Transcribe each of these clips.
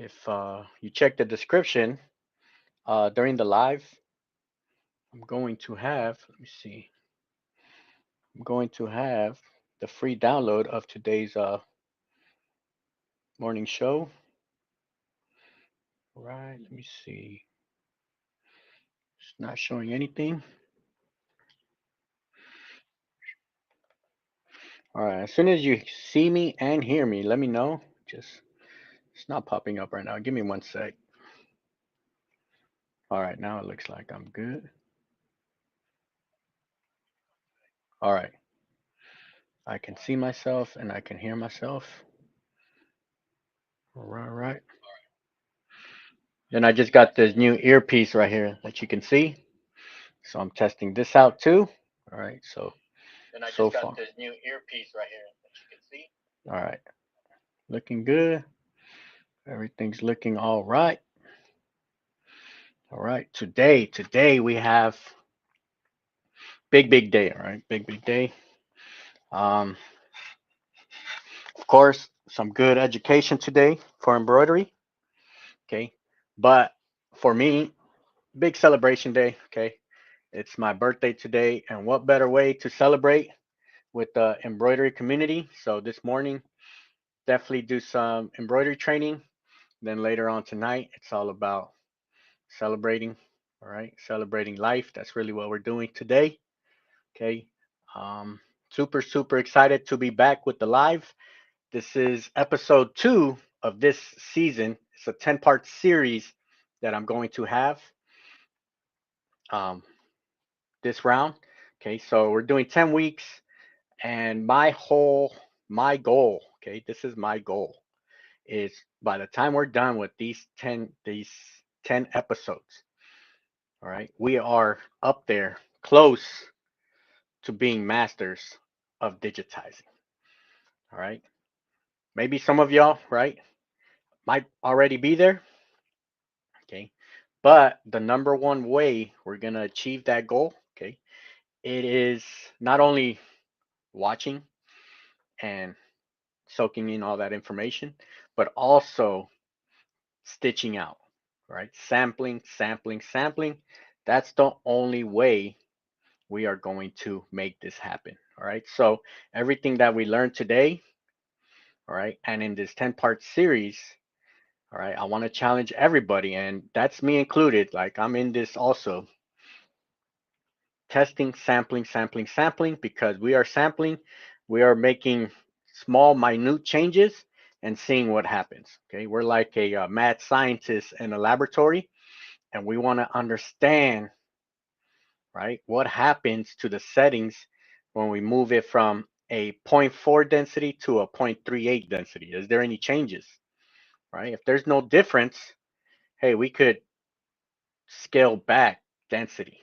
If you check the description during the live, I'm going to have, let me see, I'm going to have the free download of today's morning show. Right, let me see. It's not showing anything. All right, as soon as you see me and hear me, let me know. Just, it's not popping up right now. Give me 1 sec. All right, now it looks like I'm good. All right, I can see myself and I can hear myself. All right. Then I just got this new earpiece right here that you can see. So I'm testing this out too. All right, so Then I just so got far. this new earpiece right here that you can see. All right, looking good. Everything's looking all right. All right, today we have big day. All right, big day. Um, of course, some good education today for embroidery. Okay, but for me, big celebration day. Okay, it's my birthday today, and what better way to celebrate with the embroidery community? So this morning, definitely do some embroidery training. Then later on tonight, it's all about celebrating. All right, celebrating life. That's really what we're doing today. Okay. Um, super excited to be back with the live. This is episode 2 of this season. It's a 10-part series that I'm going to have um, this round. Okay, so we're doing 10 weeks, and my goal. Okay, this is my goal is by the time we're done with these 10 episodes, all right, we are up there close to being masters of digitizing. All right. Maybe some of y'all, right, might already be there. Okay. But the number one way we're going to achieve that goal, okay, it is not only watching and soaking in all that information, but also stitching out, right? Sampling. That's the only way we are going to make this happen. All right. So everything that we learned today, all right, and in this 10-part series, all right, I want to challenge everybody, and that's me included. Like I'm in this also. Testing, sampling, because we are sampling, we are making small, minute changes and seeing what happens. Okay, we're like a mad scientist in a laboratory, and we want to understand, right, what happens to the settings when we move it from a zero point 0.4 density to a 0.38 density. Is there any changes, right? If there's no difference, hey, we could scale back density,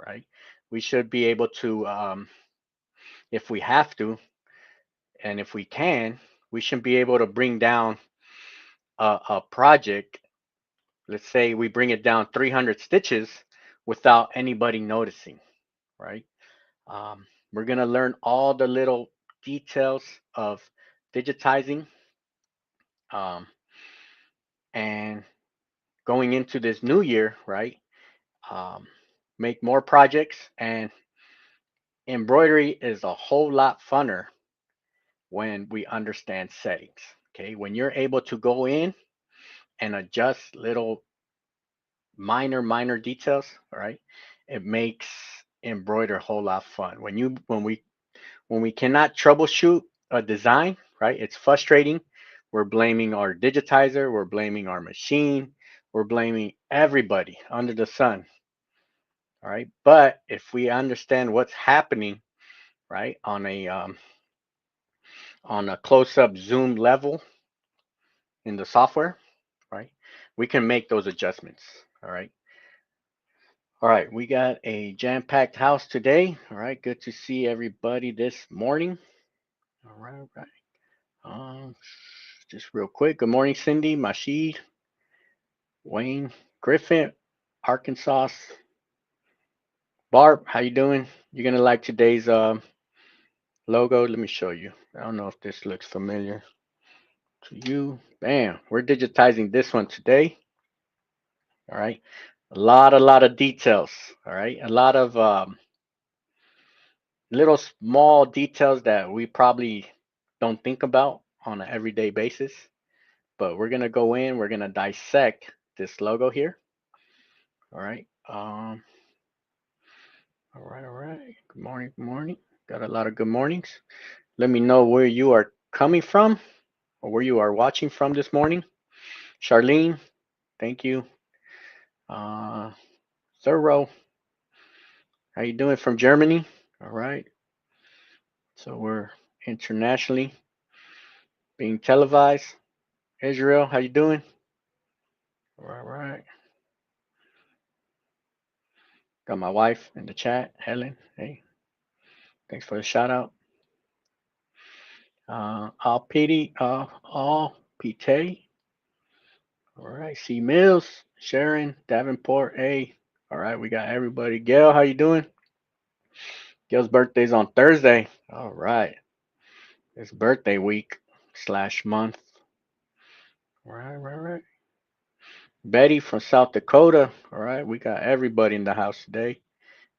right? We should be able to, if we have to, and if we can, we should be able to bring down a project. Let's say we bring it down 300 stitches without anybody noticing, right? We're gonna learn all the little details of digitizing, um, and going into this new year, right? Um, make more projects, and embroidery is a whole lot funner when we understand settings. Okay, when you're able to go in and adjust little minor details, all right, it makes embroider a whole lot fun. When we cannot troubleshoot a design, right, it's frustrating. We're blaming our digitizer, we're blaming our machine, we're blaming everybody under the sun. All right, but if we understand what's happening, right, on a close-up zoom level in the software, right, we can make those adjustments. All right. All right, we got a jam-packed house today. All right, good to see everybody this morning. All right. Um, just real quick. Good morning, Cindy, Mashid, Wayne, Griffin, Arkansas, Barb. How you doing? You're gonna like today's logo. Let me show you. I don't know if this looks familiar to you. Bam, we're digitizing this one today. All right. A lot of details. All right. A lot of little small details that we probably don't think about on an everyday basis. But we're gonna go in, we're gonna dissect this logo here. All right. All right. Good morning, good morning. Got a lot of good mornings. Let me know where you are coming from or where you are watching from this morning. Charlene, thank you. Uh, Thorough, how you doing from Germany? All right. So we're internationally being televised. Israel, how you doing? All right. Got my wife in the chat, Helen. Hey, thanks for the shout out. All Petey, all Pete. All right. C Mills, Sharon, Davenport. Hey. All right. We got everybody. Gail, how you doing? Gail's birthday's on Thursday. All right. It's birthday week slash month. Right. Betty from South Dakota. All right. We got everybody in the house today.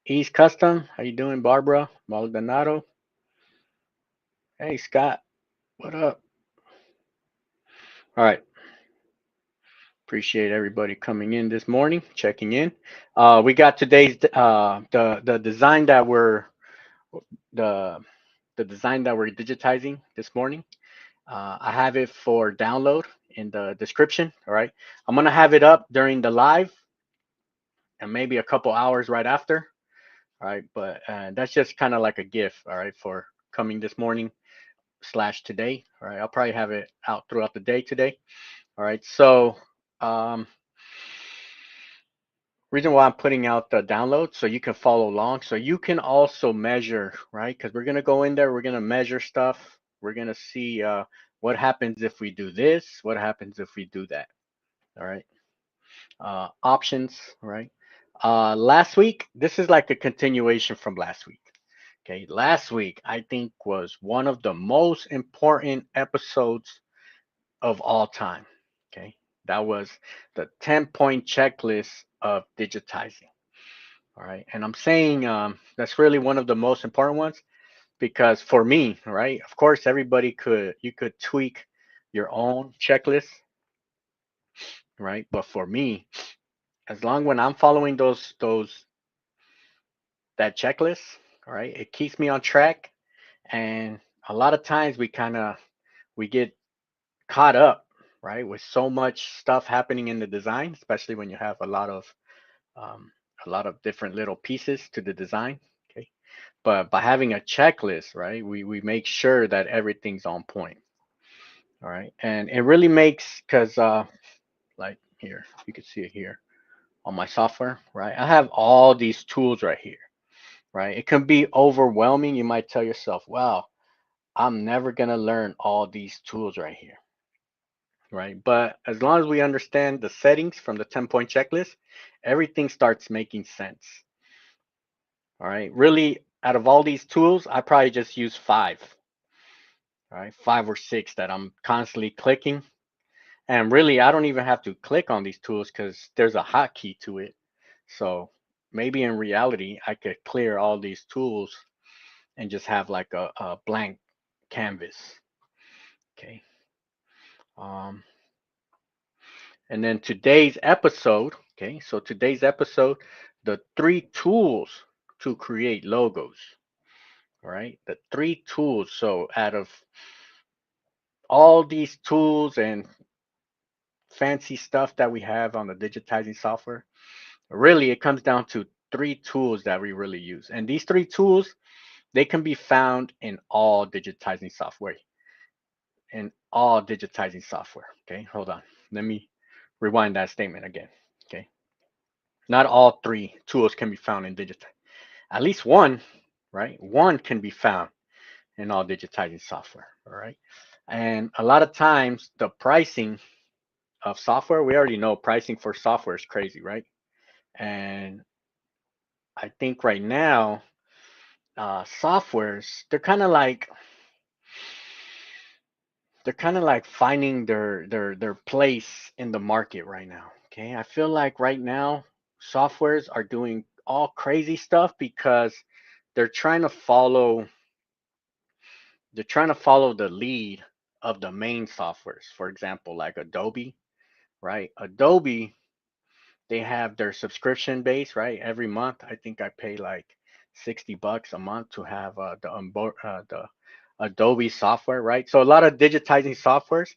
East Custom. How you doing, Barbara Maldonado? Hey, Scott. What up? All right. Appreciate everybody coming in this morning, checking in. We got today's the design that the the design that we're digitizing this morning. I have it for download in the description. All right, I'm gonna have it up during the live and maybe a couple hours right after. All right, but that's just kind of like a gift. All right, for coming this morning slash today. All right, I'll probably have it out throughout the day today. All right, so um, reason why I'm putting out the download so you can follow along, so you can also measure, right? Because we're gonna go in there, we're gonna measure stuff, we're gonna see what happens if we do this, what happens if we do that. All right, options, right? Last week, this is like a continuation from last week. Okay, last week I think was one of the most important episodes of all time. Okay, that was the 10-point checklist of digitizing. All right. And I'm saying that's really one of the most important ones because for me, right, of course, you could tweak your own checklist, right? But for me, as long when I'm following that checklist, all right, it keeps me on track. And a lot of times we get caught up, right, with so much stuff happening in the design, especially when you have um, a lot of different little pieces to the design. Okay. But by having a checklist, right, we make sure that everything's on point. All right. And it really makes, because like here, you can see it here on my software, right? I have all these tools right here, right? It can be overwhelming. You might tell yourself, wow, I'm never going to learn all these tools right here, right? But as long as we understand the settings from the 10-point checklist, everything starts making sense. All right. Really, out of all these tools, I probably just use five. All right, five or six that I'm constantly clicking. And really, I don't even have to click on these tools because there's a hotkey to it. So maybe in reality, I could clear all these tools and just have like a blank canvas. Okay. Um, and then today's episode. Okay. So today's episode, the three tools to create logos. All right. The three tools. So out of all these tools and fancy stuff that we have on the digitizing software, really it comes down to three tools that we really use. And these three tools, they can be found in all digitizing software. In all digitizing software. Okay, hold on. Let me rewind that statement again. Okay. Not all three tools can be found in digital. At least one, right? One can be found in all digitizing software. All right. And a lot of times the pricing of software, we already know pricing for software is crazy, right? And I think right now, softwares, they're kind of like they're kind of like finding their place in the market right now. Okay, I feel like right now softwares are doing all crazy stuff because they're trying to follow they're trying to follow the lead of the main softwares. For example, like Adobe, right? Adobe, they have their subscription base, right? Every month, I think I pay like $60 a month to have the Adobe software, right? So a lot of digitizing softwares,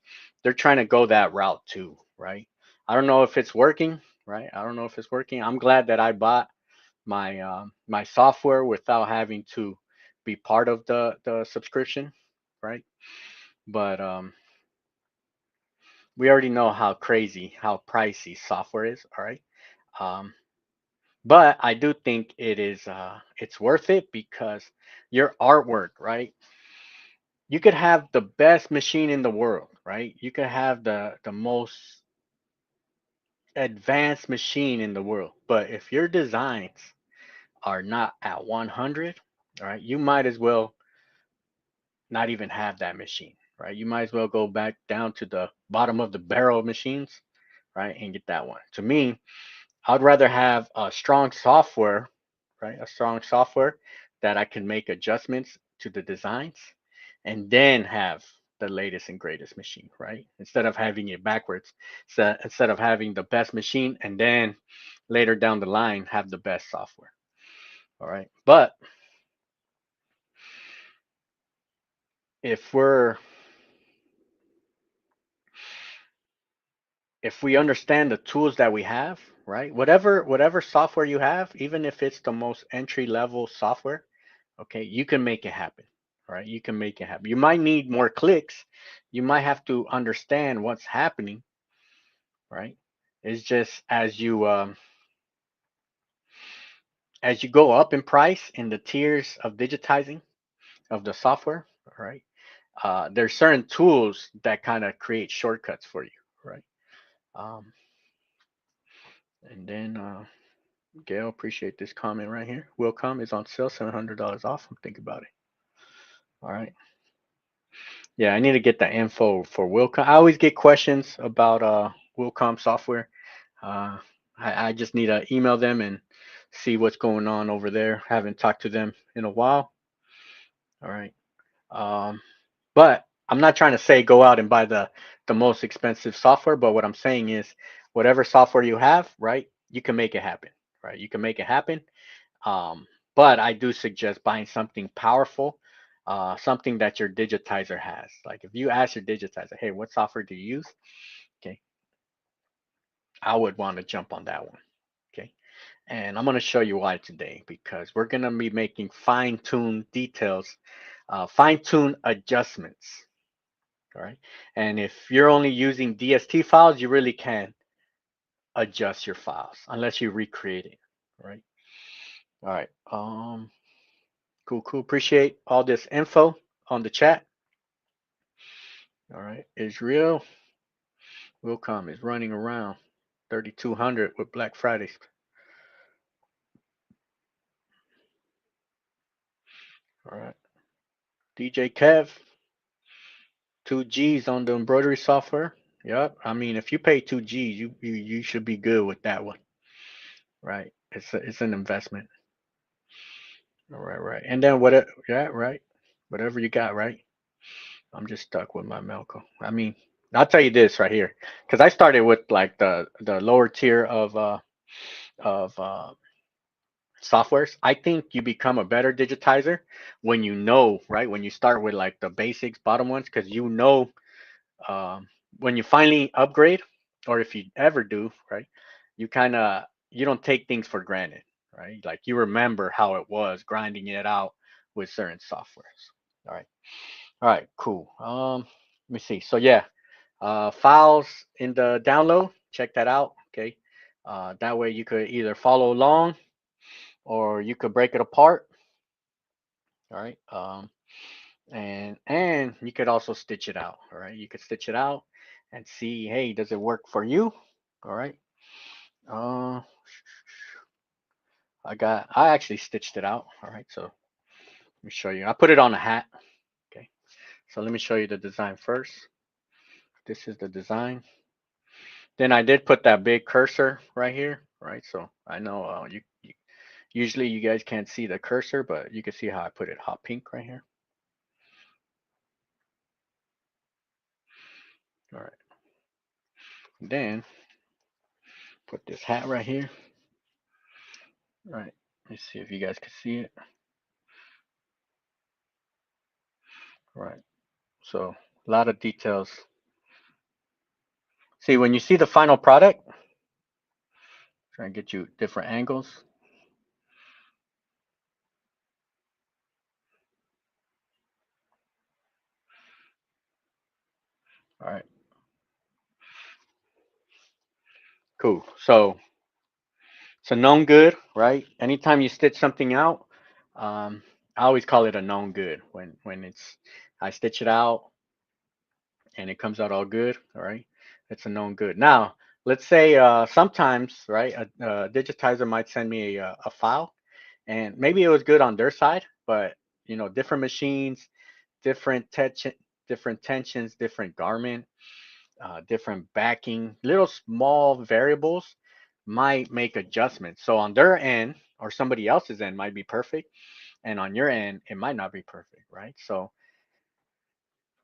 they're trying to go that route too, right? I don't know if it's working, right? I don't know if it's working. I'm glad that I bought my software without having to be part of the subscription, right? But we already know how crazy, how pricey software is, all right? Um, but I do think it's worth it because your artwork, right? You could have the best machine in the world, right? You could have the most advanced machine in the world, but if your designs are not at 100, all right, you might as well not even have that machine, right? You might as well go back down to the bottom of the barrel of machines, right, and get that one. To me, I'd rather have a strong software, right? A strong software that I can make adjustments to the designs and then have the latest and greatest machine, right? Instead of having it backwards. So instead of having the best machine and then later down the line have the best software. All right. But if we're if we understand the tools that we have, right? Whatever software you have, even if it's the most entry level software, okay, you can make it happen. All right, you can make it happen. You might need more clicks. You might have to understand what's happening, right? It's just as you go up in price in the tiers of digitizing of the software, all right, there's certain tools that kind of create shortcuts for you, right? Um, and then Gail, appreciate this comment right here. Wilcom is on sale, $700 off. I'm thinking about it. All right. Yeah, I need to get the info for Wilcom. I always get questions about Wilcom software. Uh, I just need to email them and see what's going on over there. Haven't talked to them in a while. All right. Um, but I'm not trying to say go out and buy the most expensive software. But what I'm saying is, whatever software you have, right, you can make it happen. Right, you can make it happen. Um, but I do suggest buying something powerful, something that your digitizer has. Like if you ask your digitizer, hey, what software do you use? Okay, I would want to jump on that one. Okay, and I'm going to show you why today because we're going to be making fine-tuned details, fine-tuned adjustments. All right, and if you're only using DST files, you really can't adjust your files unless you recreate it. Right. All right. Cool, cool. Appreciate all this info on the chat. All right. Israel Wilcom is running around 3,200 with Black Fridays. All right. DJ Kev, 2 G's on the embroidery software. Yep. I mean, if you pay 2 G's, you should be good with that one. Right. It's an investment. All right, right. And then what? Yeah, right. Whatever you got, right. I'm just stuck with my Melco. I mean, I'll tell you this right here, because I started with like the lower tier of softwares. I think you become a better digitizer when you know, right? When you start with like the basics, bottom ones, because you know when you finally upgrade, or if you ever do, right? You don't take things for granted, right? Like you remember how it was grinding it out with certain softwares. All right, cool. Let me see. So yeah, files in the download. Check that out. Okay. That way you could either follow along or you could break it apart. All right. And you could also stitch it out. All right. You could stitch it out and see, hey, does it work for you? All right. Uh, I actually stitched it out. All right. So let me show you. I put it on a hat. Okay. So let me show you the design first. This is the design. Then I did put that big cursor right here, right? So I know usually you guys can't see the cursor, but you can see how I put it hot pink right here. All right. Then put this hat right here. All right. Let's see if you guys can see it. All right. So a lot of details. See, when you see the final product, try and get you different angles. All right. Cool. So it's a known good, right? Anytime you stitch something out, I always call it a known good when I stitch it out and it comes out all good. All right, it's a known good. Now, let's say sometimes, right, a digitizer might send me a file, and maybe it was good on their side, but different machines, different tension, different tensions, different garment, different backing, little small variables might make adjustments. So on their end or somebody else's end might be perfect, and on your end it might not be perfect, right? So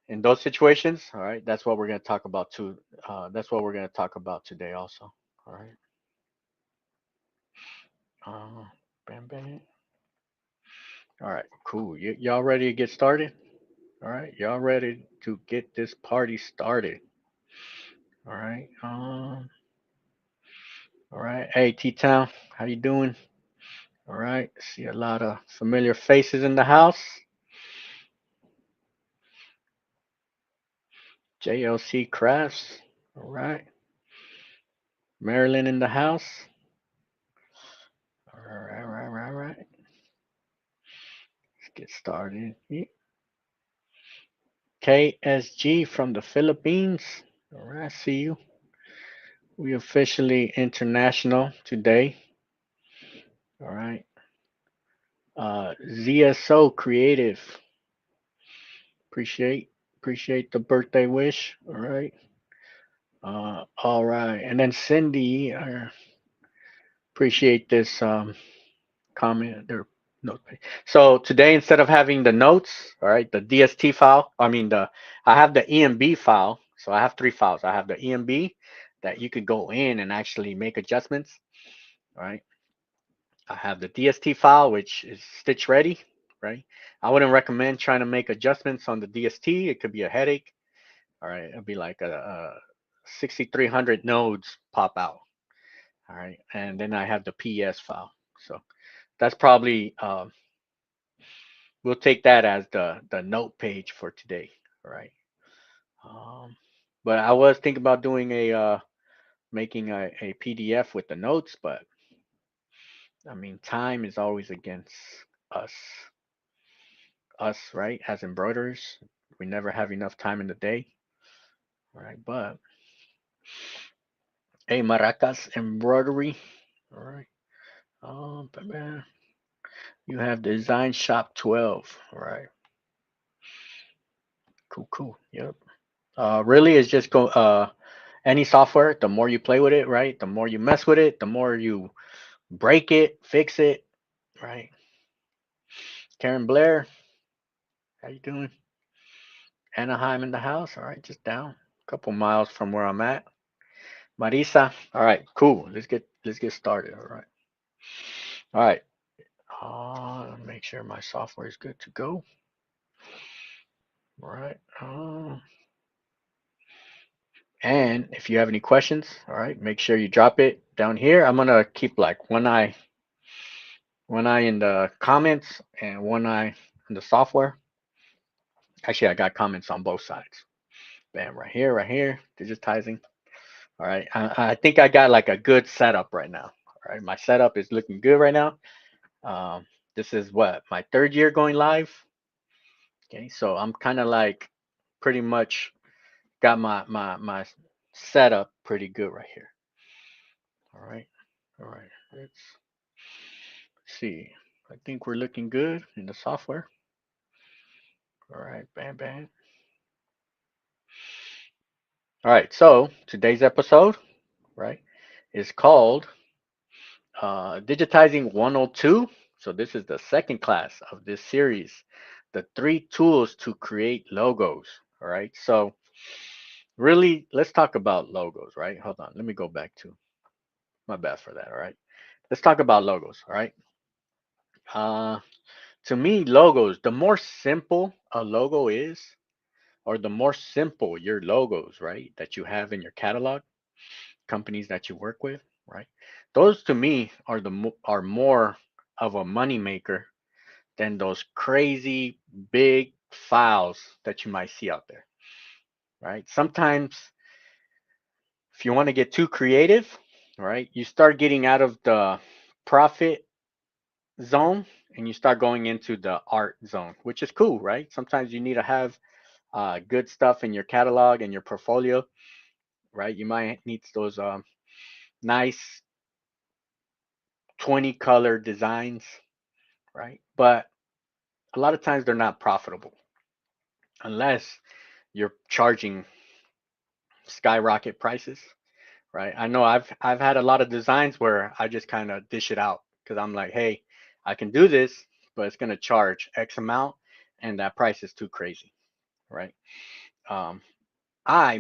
in those situations, all right, that's what we're going to talk about too. That's what we're going to talk about today also. All right. Uh, bam, bam. All right, cool. Y'all ready to get started? All right, y'all ready to get this party started? All right. All right. Hey, T-Town, how you doing? All right. See a lot of familiar faces in the house. JLC Crafts. All right. Maryland in the house. All right, all right, all right, all right. Let's get started. KSG from the Philippines. All right, see you. We officially international today. All right. ZSO Creative. Appreciate the birthday wish. All right. All right. And then Cindy, appreciate this comment or note. So today, instead of having the notes, all right, the DST file, I have the EMB file. So I have three files. I have the EMB that you could go in and actually make adjustments. All right. I have the DST file, which is stitch ready, right? I wouldn't recommend trying to make adjustments on the DST. It could be a headache. All right. It'll be like a 6,300 nodes pop out. All right. And then I have the PS file. So that's probably we'll take that as the note page for today. All right. Um, but I was thinking about doing making a PDF with the notes, but I mean time is always against us. Us, right? As embroiderers, we never have enough time in the day. All right. But hey, Maracas embroidery. All right. You have Design Shop 12. All right. Cool, cool. Yep. Really, it's just go. Any software, the more you play with it, right? The more you mess with it, the more you break it, fix it, right? Karen Blair, how you doing? Anaheim in the house. All right, just down a couple miles from where I'm at. Marisa. All right, cool. Let's get started. All right. All right. Make sure my software is good to go. All right. And if you have any questions, all right, make sure you drop it down here. I'm gonna keep like one eye in the comments and one eye in the software. Actually, I got comments on both sides. Bam, right here, digitizing. All right, I think I got like a good setup right now. All right, my setup is looking good right now. This is what my third year going live. Okay, so I'm kind of like pretty much got my setup pretty good right here. All right, all right. Let's see. I think we're looking good in the software. All right, bam, bam. All right, so today's episode, right, is called Digitizing 102. So this is the second class of this series, the 3 tools to create logos. All right, so really, let's talk about logos, right? Hold on, let me go back to my bad for that. All right, let's talk about logos. All right, uh, to me, logos, the more simple a logo is, or the more simple your logos, right, that you have in your catalog, companies that you work with, right? Those to me are are more of a money maker than those crazy big files that you might see out there, right? Sometimes if you want to get too creative, right, you start getting out of the profit zone and you start going into the art zone, which is cool, right? Sometimes you need to have good stuff in your catalog and your portfolio, right? You might need those nice 20 color designs, right? But a lot of times they're not profitable unless you're charging skyrocket prices, right? I know I've had a lot of designs where I just kind of dish it out because I'm like, hey, I can do this, but it's gonna charge X amount, and that price is too crazy, right? Um,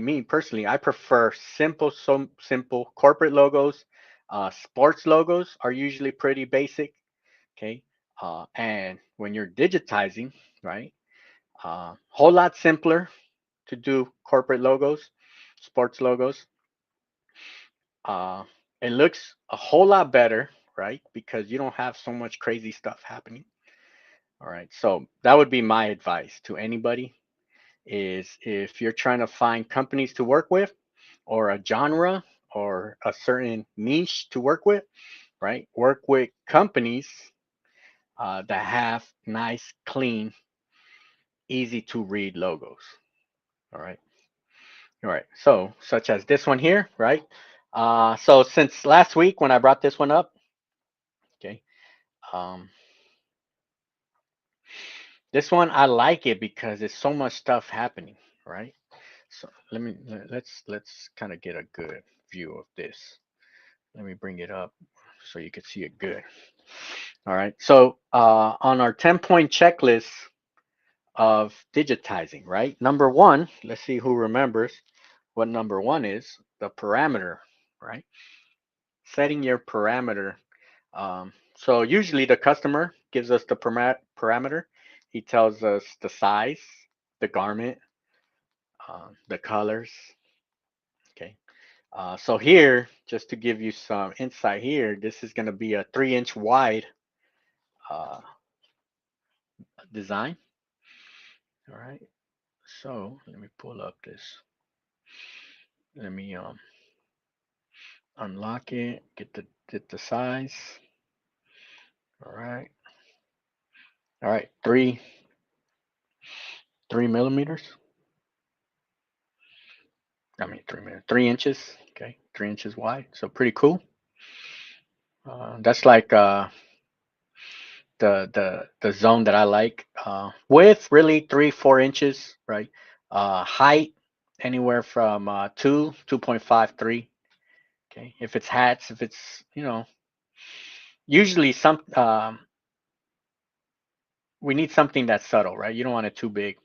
me personally, I prefer simple corporate logos. Sports logos are usually pretty basic, okay? And when you're digitizing, right, whole lot simpler to do corporate logos, sports logos. Uh, it looks a whole lot better, right? Because you don't have so much crazy stuff happening. All right. So that would be my advice to anybody is if you're trying to find companies to work with or a genre or a certain niche to work with, right? Work with companies that have nice, clean, easy to read logos. All right. All right. So, such as this one here, right? So since last week when I brought this one up, okay, um, this one I like it because there's so much stuff happening, right? So let's kind of get a good view of this. Let me bring it up so you can see it good. All right. So on our 10-point checklist of digitizing, right? Number one, let's see who remembers what number one is, the parameter, right? Setting your parameter. So usually the customer gives us the parameter. He tells us the size, the garment, the colors. Okay. So here, just to give you some insight here, this is going to be a 3-inch wide uh, design. All right. So let me pull up this. Let me unlock it. Get the size. All right. All right. Three millimeters. I mean 3 minutes. 3 inches. Okay. 3 inches wide. So pretty cool. That's like the zone that I like. Width really 3-4 inches, right? Height anywhere from 2.5 3. Okay, if it's hats, if it's usually we need something that's subtle, right? You don't want it too big,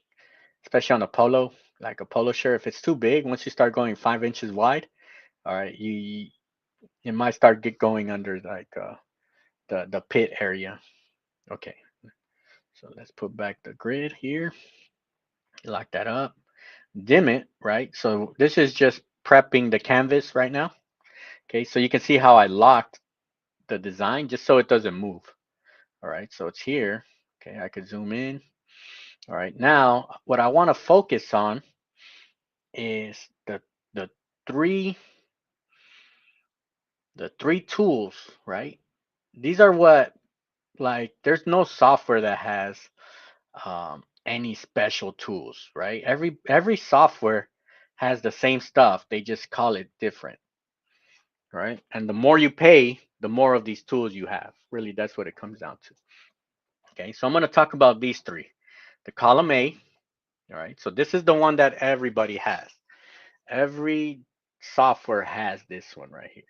especially on a polo, like a polo shirt. If it's too big, once you start going 5 inches wide, all right, you might start get going under like the pit area. Okay, so let's put back the grid here. Lock that up. Dim it, right? So this is just prepping the canvas right now. Okay, so you can see how I locked the design just so it doesn't move. All right, so it's here. Okay, I could zoom in. All right, now what I want to focus on is the three the three tools, right? These are what, like, there's no software that has any special tools, right? Every software has the same stuff. They just call it different, right? And the more you pay, the more of these tools you have. Really, that's what it comes down to. Okay, so I'm going to talk about these three. The column A, all right? So this is the one that everybody has. Every software has this one right here.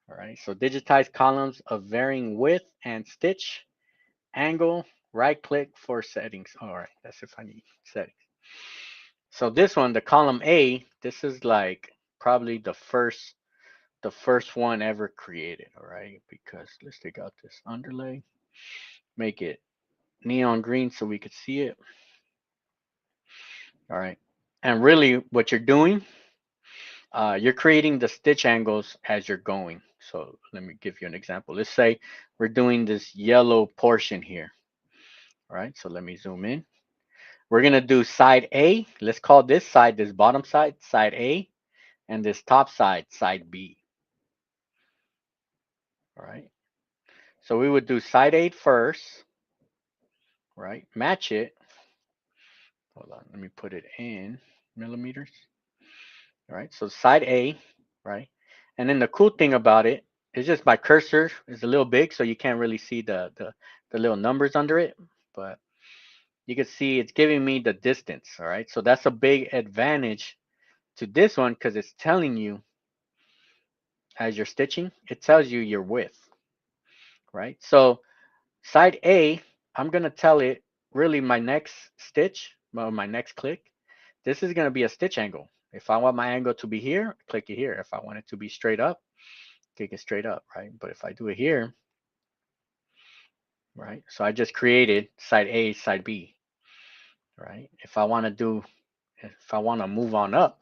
All right, so digitize columns of varying width and stitch angle. Right click for settings. All right, that's if I need settings. So this one, the column A, this is like probably the first one ever created. All right, because let's take out this underlay, make it neon green so we could see it. All right, and really what you're doing, you're creating the stitch angles as you're going. So let me give you an example. Let's say we're doing this yellow portion here. All right, so let me zoom in. We're gonna do side A. Let's call this side, this bottom side, side A, and this top side, side B. All right, so we would do side A first, right? Match it. Hold on, let me put it in millimeters. All right, so side A, right? And then the cool thing about it is just my cursor is a little big, so you can't really see the little numbers under it, but you can see it's giving me the distance. All right, so that's a big advantage to this one because it's telling you as you're stitching, it tells you your width, right? So side A, I'm gonna tell it really my next stitch, well, my next click, this is gonna be a stitch angle. If I want my angle to be here, click it here. If I want it to be straight up, click it straight up, right? But if I do it here, right? So I just created side A, side B, right? If I want to move on up,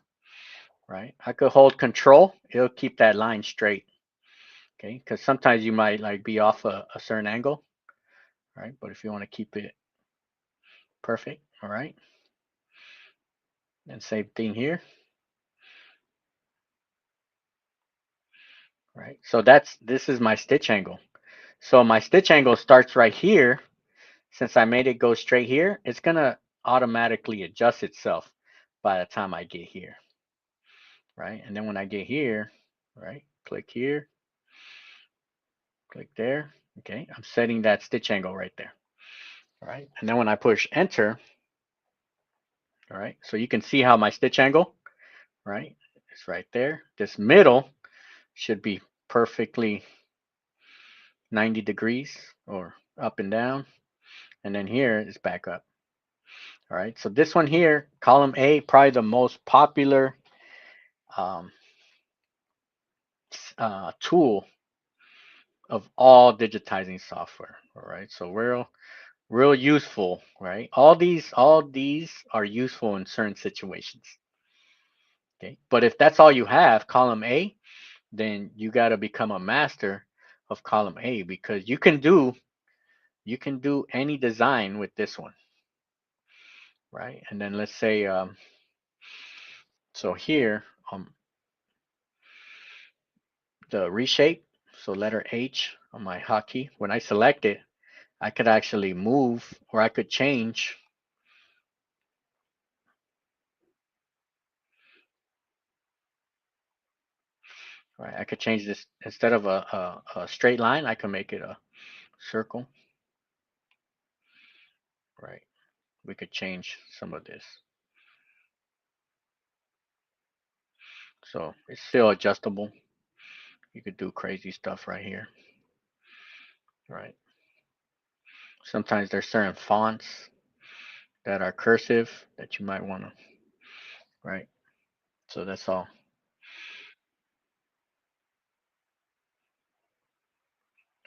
right? I could hold control. It'll keep that line straight, okay? Because sometimes you might like be off a certain angle, right? But if you want to keep it perfect, all right? And same thing here, right? So this is my stitch angle. So my stitch angle starts right here. Since I made it go straight here, it's gonna automatically adjust itself by the time I get here, right? And then when I get here, right, click here, click there, okay? I'm setting that stitch angle right there, all right? And then when I push enter, all right, so you can see how my stitch angle, right, it's right there. This middle should be perfectly 90 degrees or up and down. And then here is back up. All right, so this one here, column A, probably the most popular um, tool of all digitizing software. All right, so real useful, right? All these are useful in certain situations. Okay, but if that's all you have, column A, then you got to become a master of column A because you can do any design with this one, right? And then let's say so here the reshape, so letter H on my hotkey, when I select it, I could actually move or I could change. Right, I could change this instead of a straight line, I can make it a circle. Right, we could change some of this. So it's still adjustable. You could do crazy stuff right here. Right. Sometimes there's certain fonts that are cursive that you might want to, right? So that's all.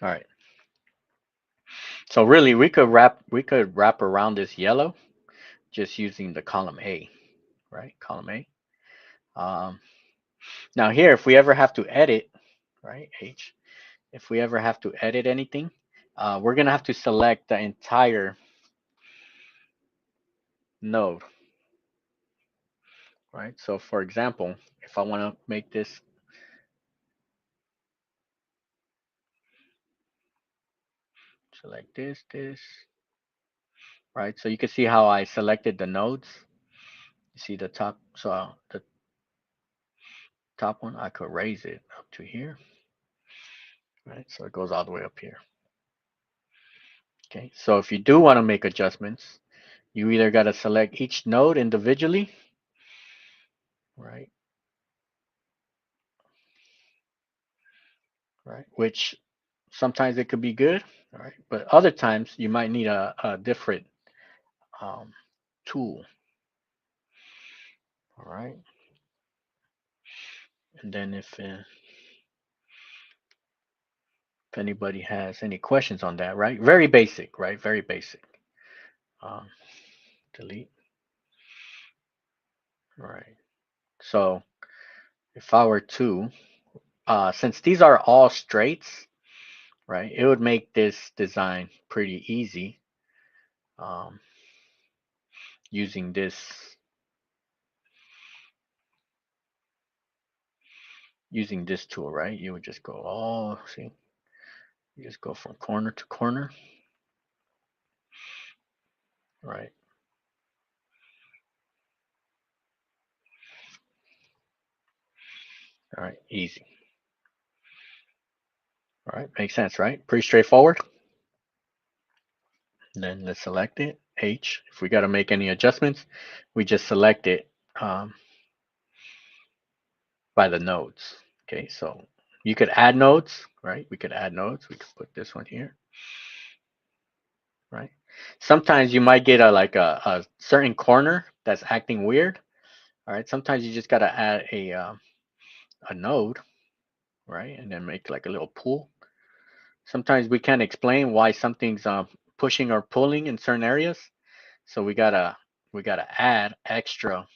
All right. So really we could wrap around this yellow just using the column A, right? Column A. Um, Now here, if we ever have to edit, right, H, if we ever have to edit anything, we're gonna have to select the entire node, right? So for example, if I wanna make this, select this, right? So you can see how I selected the nodes. You see the top, so the top one, I could raise it up to here, right? So it goes all the way up here. Okay, so if you do want to make adjustments, you either got to select each node individually, right? right? Which sometimes it could be good, all right? But other times you might need a different um, tool, all right? And then if anybody has any questions on that, right? Very basic, right? Very basic. Um, delete, right? So if I were to, since these are all straights, right? It would make this design pretty easy um, using this tool, right? You would just go, oh, see, you just go from corner to corner, right? All right, easy. All right, makes sense, right? Pretty straightforward. And then let's select it, H. If we got to make any adjustments, we just select it by the nodes. Okay, so you could add nodes, right? We could add nodes. We could put this one here, right? Sometimes you might get a certain corner that's acting weird. All right, sometimes you just got to add a node, right? And then make like a little pool. Sometimes we can't explain why something's pushing or pulling in certain areas. So we gotta add extra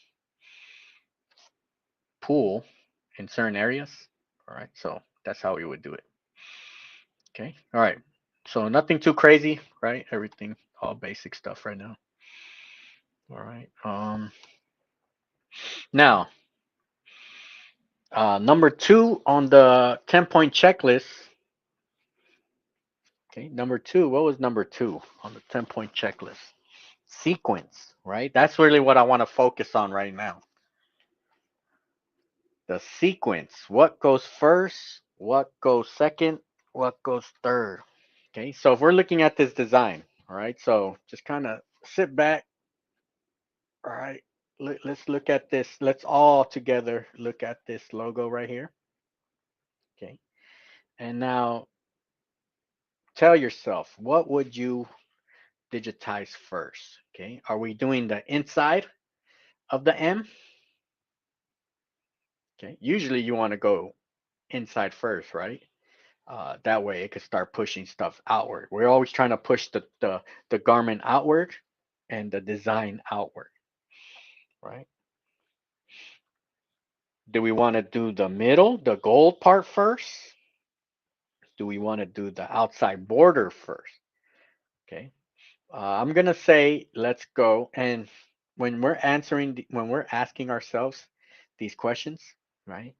pool in certain areas. All right, so that's how we would do it. Okay, all right. So nothing too crazy, right? Everything, all basic stuff right now. All right. Now, number 2 on the 10-point checklist. Okay, number 2. What was number 2 on the 10-point checklist? Sequence, right? That's really what I want to focus on right now. The sequence. What goes first? What goes second? What goes third? Okay, so if we're looking at this design, all right, so just kind of sit back, all right, let's look at this. Let's all together look at this logo right here. Okay, and now tell yourself, what would you digitize first? Okay, are we doing the inside of the M? Okay, usually you want to go inside first, right? That way it could start pushing stuff outward. We're always trying to push the garment outward and the design outward, right? Do we want to do the middle, the gold part first? Do we want to do the outside border first? Okay. I'm gonna say let's go. And when we're when we're asking ourselves these questions, right?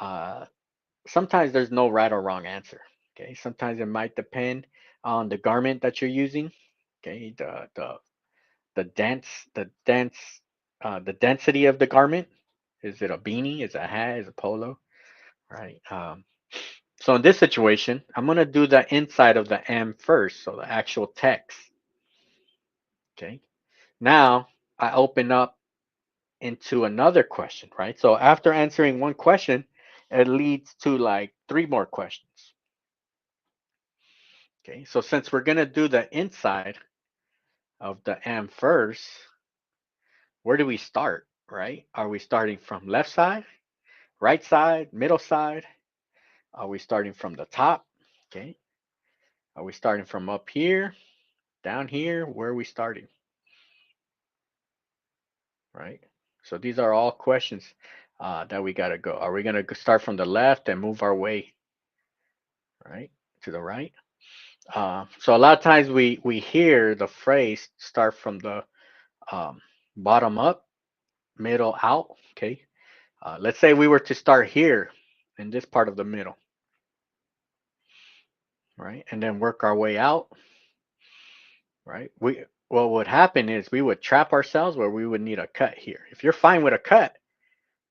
Uh, Sometimes there's no right or wrong answer. Okay. Sometimes it might depend on the garment that you're using. Okay. The density of the garment. Is it a beanie? Is it a hat? Is it a polo? Right. So in this situation, I'm going to do the inside of the M first, so the actual text. Okay. Now I open up into another question, right? So after answering one question, it leads to like 3 more questions. Okay. So since we're going to do the inside of the M first, where do we start, right? Are we starting from left side, right side, middle side? Are we starting from the top? Okay. Are we starting from up here, down here? Where are we starting? Right? So these are all questions that we got to go. Are we going to start from the left and move our way, right, to the right? So a lot of times we hear the phrase start from the um, bottom up, middle out. Okay. Let's say we were to start here in this part of the middle, right, and then work our way out, right? What would happen is we would trap ourselves where we would need a cut here. If you're fine with a cut,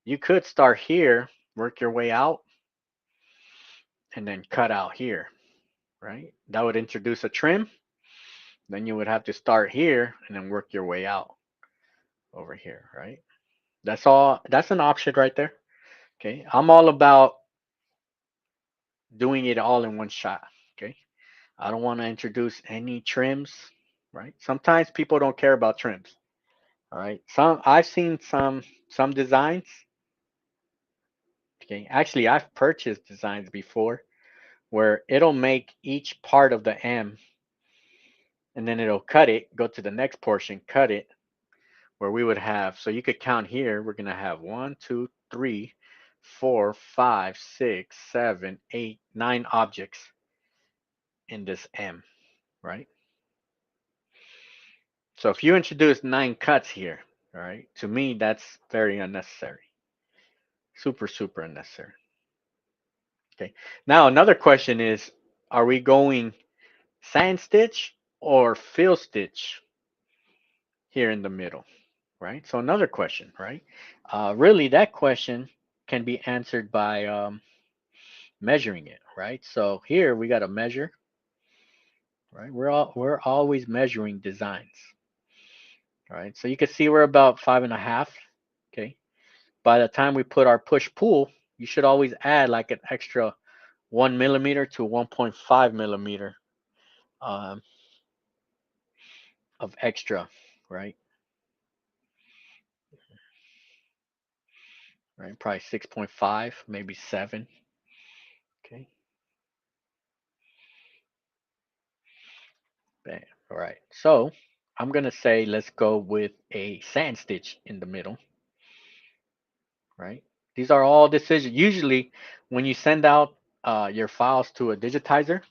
you could start here, work your way out, and then cut out here, right? That would introduce a trim. Then you would have to start here and then work your way out over here, right? That's all. That's an option right there. Okay. I'm all about doing it all in one shot. Okay. I don't want to introduce any trims, right? Sometimes people don't care about trims. All right. I've seen some designs. Okay. Actually, I've purchased designs before where it'll make each part of the M and then it'll cut it, go to the next portion, cut it, where we would have, so you could count here, we're going to have 1, 2, 3, 4, 5, 6, 7, 8, 9 objects in this M, right? So if you introduce 9 cuts here, all right, to me, that's very unnecessary. Super, super unnecessary. Okay. Now, another question is, are we going sand stitch or fill stitch here in the middle, right? So another question, right? Really, that question can be answered by measuring it, right? So here we got to measure, right? We're always measuring designs, right? So you can see we're about 5.5. Okay. By the time we put our push pull, you should always add like an extra 1 millimeter to 1.5 millimeter um, of extra, right? Right. Probably 6.5, maybe 7. Okay. Bam. All right. So I'm gonna say let's go with a sand stitch in the middle, right? These are all decisions. Usually, when you send out your files to a digitizer,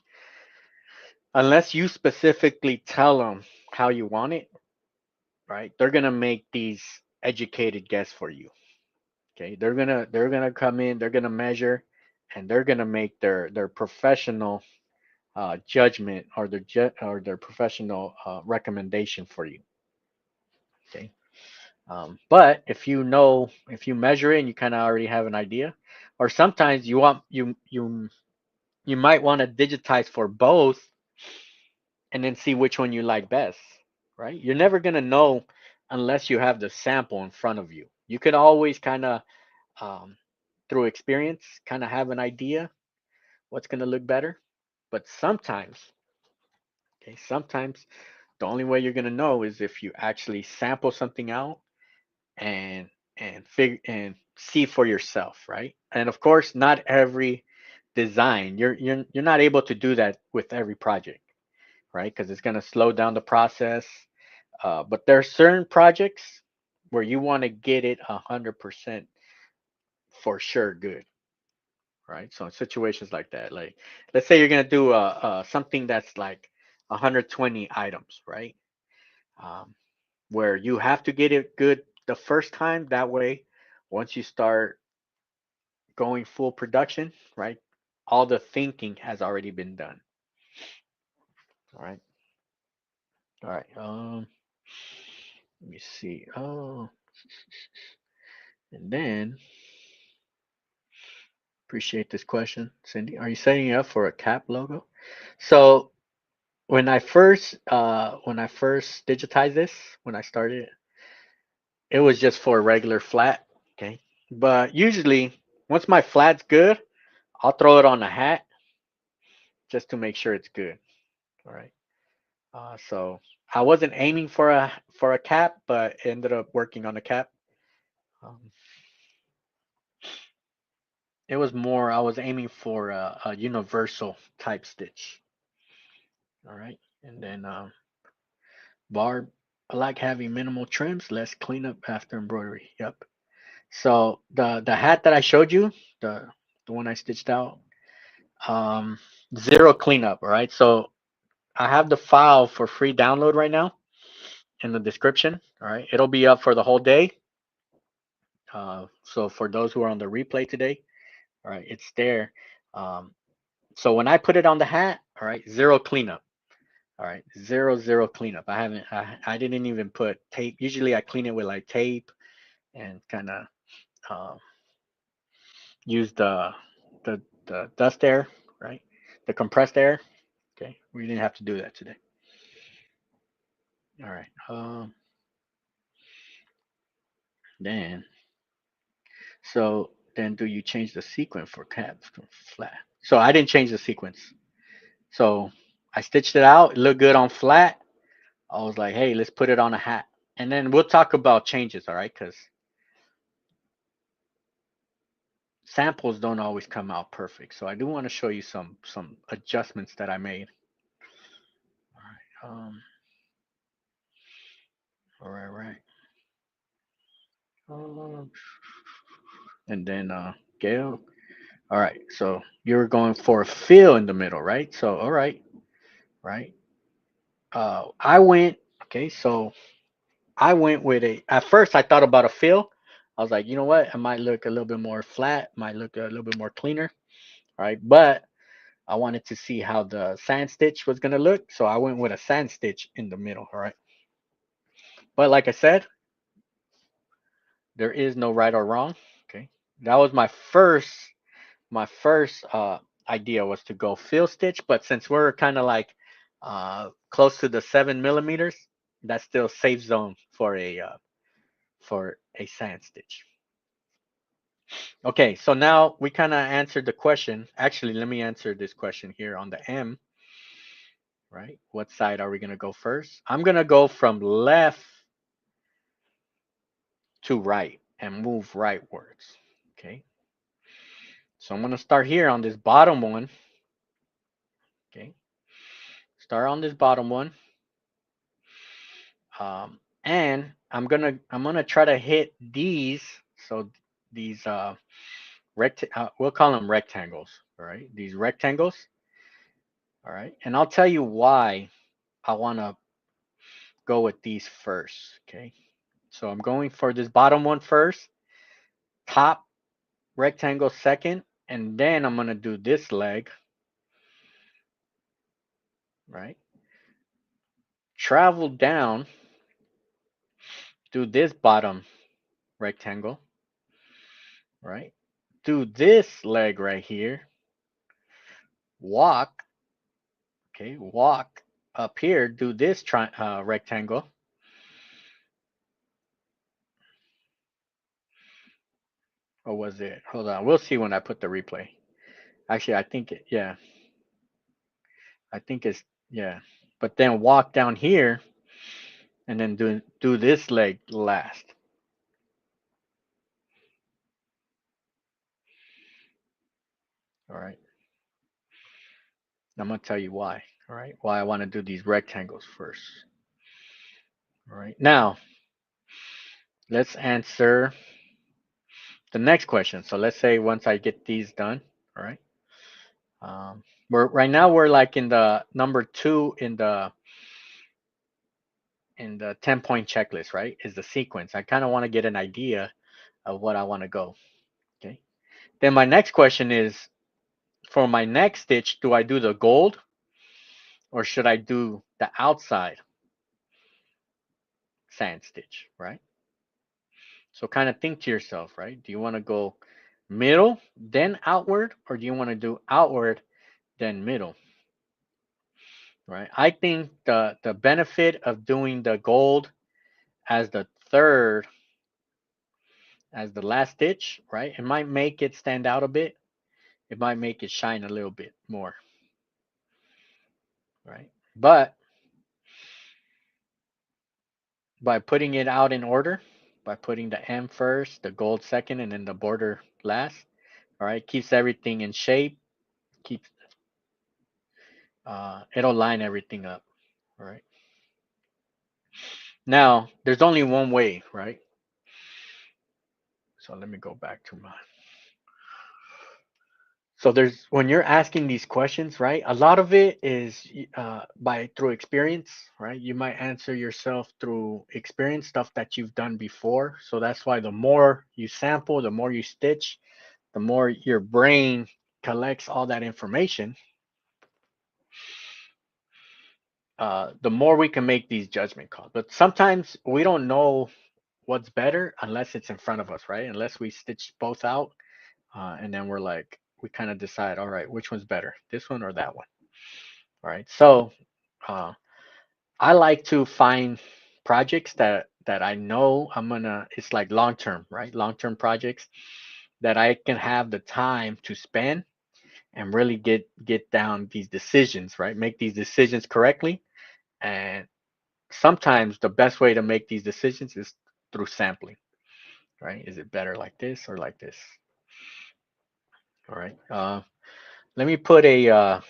unless you specifically tell them how you want it, right? They're gonna make these educated guess for you. Okay, they're gonna come in, they're gonna measure, and they're gonna make their professional judgment or their professional recommendation for you. Okay. But if you measure it and you kind of already have an idea, or sometimes you might want to digitize for both and then see which one you like best, right? You're never gonna know unless you have the sample in front of you. You could always kind of um, through experience kind of have an idea what's gonna look better, but sometimes the only way you're gonna know is if you actually sample something out and and see for yourself, right? And of course, not every design you're not able to do that with every project, right? Because it's going to slow down the process. But there are certain projects where you want to get it 100% for sure good, right? So in situations like that, like let's say you're going to do something that's like 120 items, right? Um, where you have to get it good the first time. That way, once you start going full production, right? All the thinking has already been done. All right. All right. Let me see. Oh, and then appreciate this question, Cindy. Are you setting it up for a cap logo? So when I first digitized this, when I started, it was just for a regular flat. Okay. But usually, once my flat's good, I'll throw it on a hat just to make sure it's good. All right. So I wasn't aiming for a cap, but ended up working on a cap. Um, it was more I was aiming for a universal type stitch. All right, and then barb. I like having minimal trims, less cleanup after embroidery. Yep. So the hat that I showed you, the one I stitched out, um, zero cleanup. All right. So I have the file for free download right now in the description. All right. It'll be up for the whole day. So for those who are on the replay today, all right, it's there. Um, so when I put it on the hat, all right, zero cleanup. All right, zero cleanup. I didn't even put tape. Usually I clean it with like tape and kind of uh, use the dust air, right? The compressed air. Okay, we didn't have to do that today. All right. Then so then do you change the sequence for caps to flat? So I didn't change the sequence. So I stitched it out. It looked good on flat. I was like, hey, let's put it on a hat. And then we'll talk about changes, all right? Because samples don't always come out perfect. So I do want to show you some adjustments that I made. All right. Right. And then Gail. All right. So you're going for a fill in the middle, right? So all right, right. I went. Okay. So I went with a. At first, I thought about a fill. I was like, you know what? It might look a little bit more flat. Might look a little bit more cleaner. All right. But I wanted to see how the sand stitch was gonna look, so I went with a sand stitch in the middle. All right. But like I said, there is no right or wrong. Okay. That was my first idea was to go fill stitch, but since we're kind of like close to the 7 millimeters, that's still safe zone for a sand stitch. Okay, so now we kind of answered the question. Actually, let me answer this question here on the M, right? What side are we gonna go first? I'm gonna go from left to right and move rightwards. Okay, so I'm gonna start here on this bottom one. Okay, start on this bottom one. And I'm gonna try to hit these. So these we'll call them rectangles. All right, these rectangles. All right, and I'll tell you why I want to go with these first. Okay, so I'm going for this bottom one first, top rectangle second, and then I'm gonna do this leg. Right, travel down, do this bottom rectangle. Right, do this leg right here, walk. Okay, walk up here, do this rectangle. Or was it? Hold on, we'll see when I put the replay. Actually, I think yeah, I think it's yeah. But then walk down here and then do this leg last. All right. I'm gonna tell you why. All right, why I want to do these rectangles first. All right. Now let's answer the next question. So let's say once I get these done. All right. We're right now we're like in the number 2 in the 10-point checklist, right? Is the sequence. I kind of want to get an idea of what I want to go. Okay. Then my next question is for my next stitch, do I do the gold or should I do the outside sand stitch, right? So kind of think to yourself, right? Do you want to go middle, then outward, or do you want to do outward, then middle, right? I think the benefit of doing the gold as the third, as the last stitch, right? It might make it stand out a bit. It might make it shine a little bit more, right? But by putting it out in order, by putting the M first, the gold second, and then the border last, all right, keeps everything in shape, keeps it'll line everything up, all right? Now, there's only one way, right? So let me go back to my. So there's when you're asking these questions, right? A lot of it is by through experience, right? You might answer yourself through experience stuff that you've done before. So that's why the more you sample, the more you stitch, the more your brain collects all that information. The more we can make these judgment calls. But sometimes we don't know what's better unless it's in front of us, right? Unless we stitch both out, and then we're like, we kind of decide, all right, which one's better, this one or that one? All right. So uh, I like to find projects that I know I'm gonna. It's like long term, right? Long term projects that I can have the time to spend and really get down these decisions, right? Make these decisions correctly. And sometimes the best way to make these decisions is through sampling, right? Is it better like this or like this? All right. Let me put a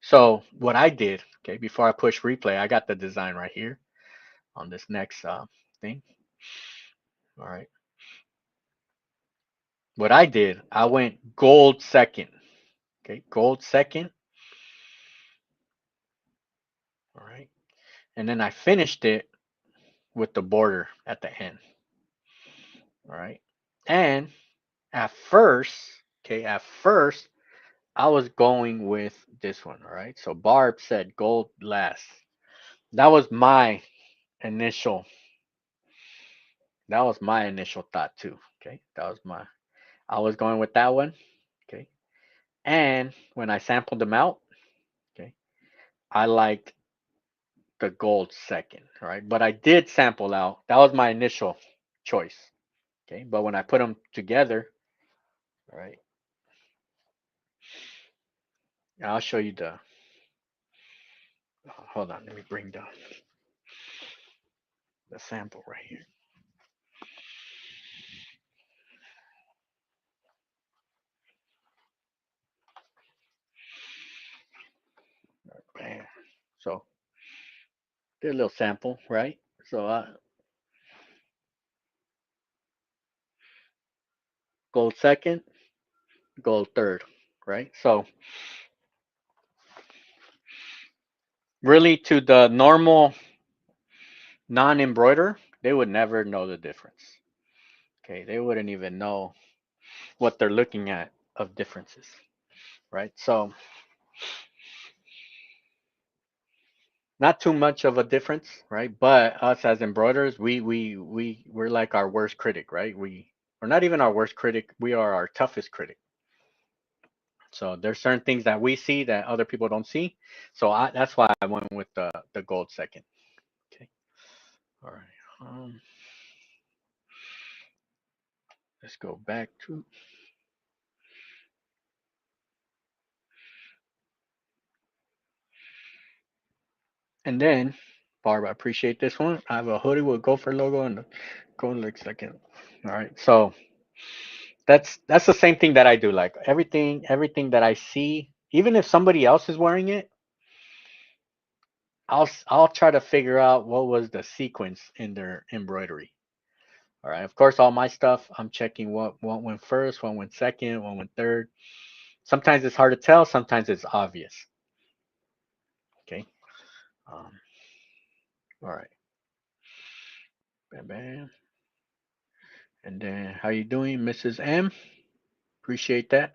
so what I did, okay, before I push replay, I got the design right here on this next thing. All right. What I did, I went gold second. Okay, gold second. All right. And then I finished it with the border at the end. All right. And at first, okay, at first, I was going with this one. All right. So Barb said gold last. That was my initial, that was my initial thought too. Okay. That was my, I was going with that one. Okay. And when I sampled them out, okay, I liked the gold second. All right. But I did sample out. That was my initial choice. Okay. But when I put them together, all right, I'll show you the, hold on, let me bring the sample right here. Bam. So did a little sample, right? So gold second, gold third, right? So really to the normal non-embroiderer, they would never know the difference. Okay, they wouldn't even know what they're looking at of differences, right? So not too much of a difference, right? But us as embroiderers, we're like our worst critic, right? We're not even our worst critic, we are our toughest critic. So there's certain things that we see that other people don't see. So that's why I went with the gold second. Okay. All right. Let's go back to. And then, Barb, I appreciate this one. I have a hoodie with Gopher logo and the gold looks like it. All right. So that's the same thing that I do. Like everything that I see, even if somebody else is wearing it, I'll try to figure out what was the sequence in their embroidery. All right. Of course, all my stuff, I'm checking what went first, what went second, what went third. Sometimes it's hard to tell. Sometimes it's obvious. Okay. Um, all right. Bam, bam. And then, how you doing, Mrs. M? Appreciate that.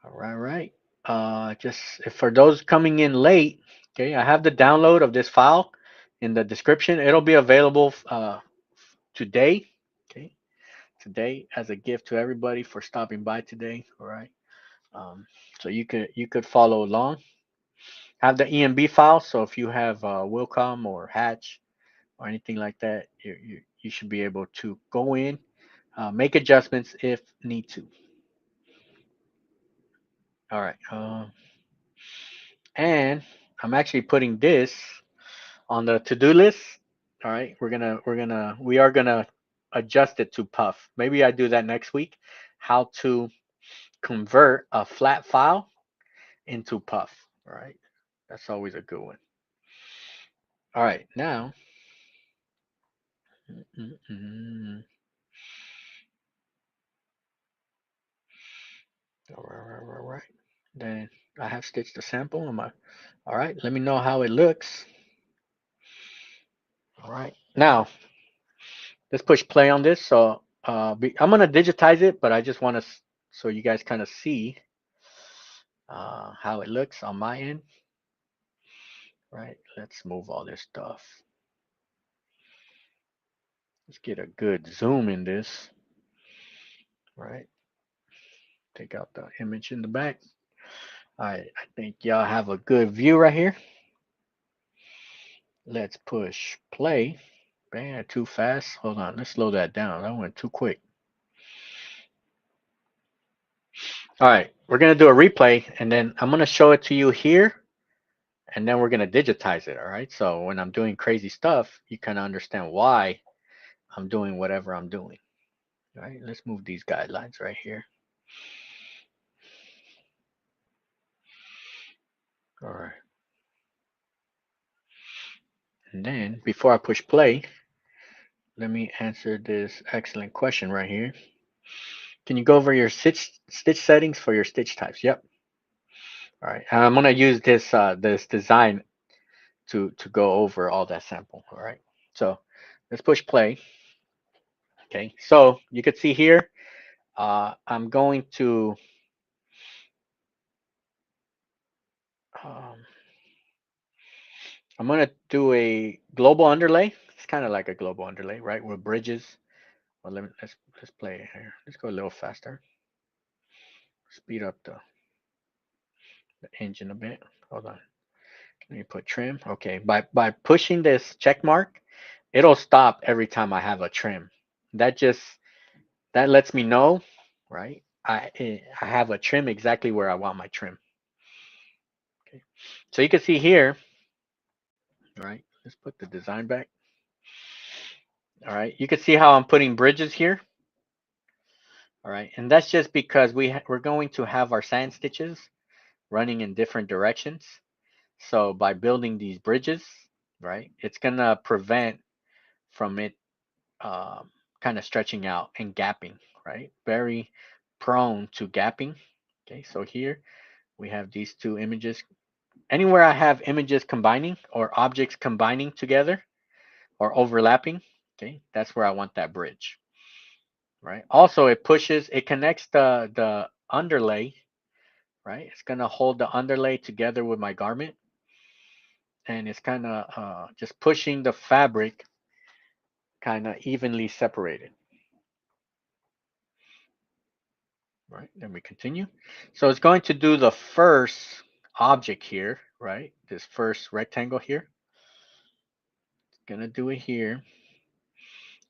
All right, right. Just for those coming in late, okay, I have the download of this file in the description. It'll be available today. Okay, today as a gift to everybody for stopping by today. All right. So you could follow along. Have the EMB file. So if you have Wilcom or Hatch or anything like that, you should be able to go in, make adjustments if need to. All right. And I'm actually putting this on the to-do list. All right. We are gonna adjust it to Puff. Maybe I do that next week. How to convert a flat file into Puff. All right. That's always a good one. All right. Now. All right. Then I have stitched the sample on my. All right. Let me know how it looks. All right. Now let's push play on this. So I'm gonna digitize it, but I just want to so you guys kind of see how it looks on my end. Right. Let's move all this stuff. Let's get a good zoom in this. Right. Take out the image in the back. All right. I think y'all have a good view right here. Let's push play. Man, too fast. Hold on. Let's slow that down. That went too quick. All right, we're gonna do a replay, and then I'm gonna show it to you here, and then we're gonna digitize it. All right. So when I'm doing crazy stuff, you kind of understand why I'm doing whatever I'm doing. All right. Let's move these guidelines right here. All right. And then before I push play, let me answer this excellent question right here. Can you go over your stitch settings for your stitch types? Yep. All right. I'm gonna use this design to go over all that sample. All right. So let's push play. Okay. So you can see here, I'm going to um, I'm gonna do a global underlay. It's kind of like a global underlay, right? With bridges. Well, let's play it here. Let's go a little faster. Speed up the engine a bit. Hold on. Let me put trim. Okay. By pushing this check mark, it'll stop every time I have a trim. That just that lets me know, right? I have a trim exactly where I want my trim. Okay. So you can see here, right? Let's put the design back. All right. You can see how I'm putting bridges here. All right. And that's just because we're going to have our sand stitches running in different directions. So by building these bridges, right, it's gonna prevent from it kind of stretching out and gapping, right? Very prone to gapping. Okay, so here we have these two images. Anywhere I have images combining or objects combining together or overlapping, okay, that's where I want that bridge, right? Also, it connects the underlay, right? It's gonna hold the underlay together with my garment, and it's kind of just pushing the fabric kind of evenly separated. Right, then we continue. So it's going to do the first object here, right? This first rectangle here. It's gonna do it here.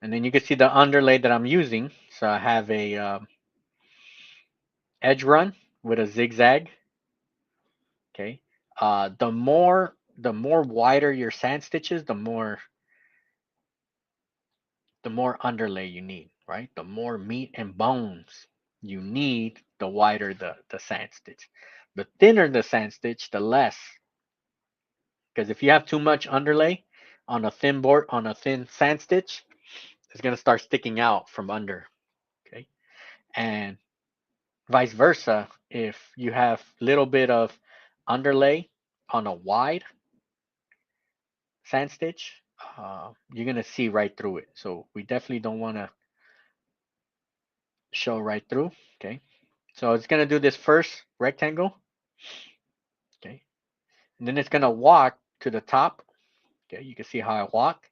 And then you can see the underlay that I'm using. So I have a edge run with a zigzag. Okay. The more wider your sand stitches, the more underlay you need, right? The more meat and bones you need, the wider the sand stitch. The thinner the sand stitch, the less. Because if you have too much underlay on a thin board, on a thin sand stitch, it's gonna start sticking out from under. Okay. And vice versa, if you have little bit of underlay on a wide sand stitch, you're gonna see right through it. So we definitely don't want to show right through. Okay. So it's gonna do this first rectangle. Okay. And then it's gonna walk to the top. Okay. You can see how I walk.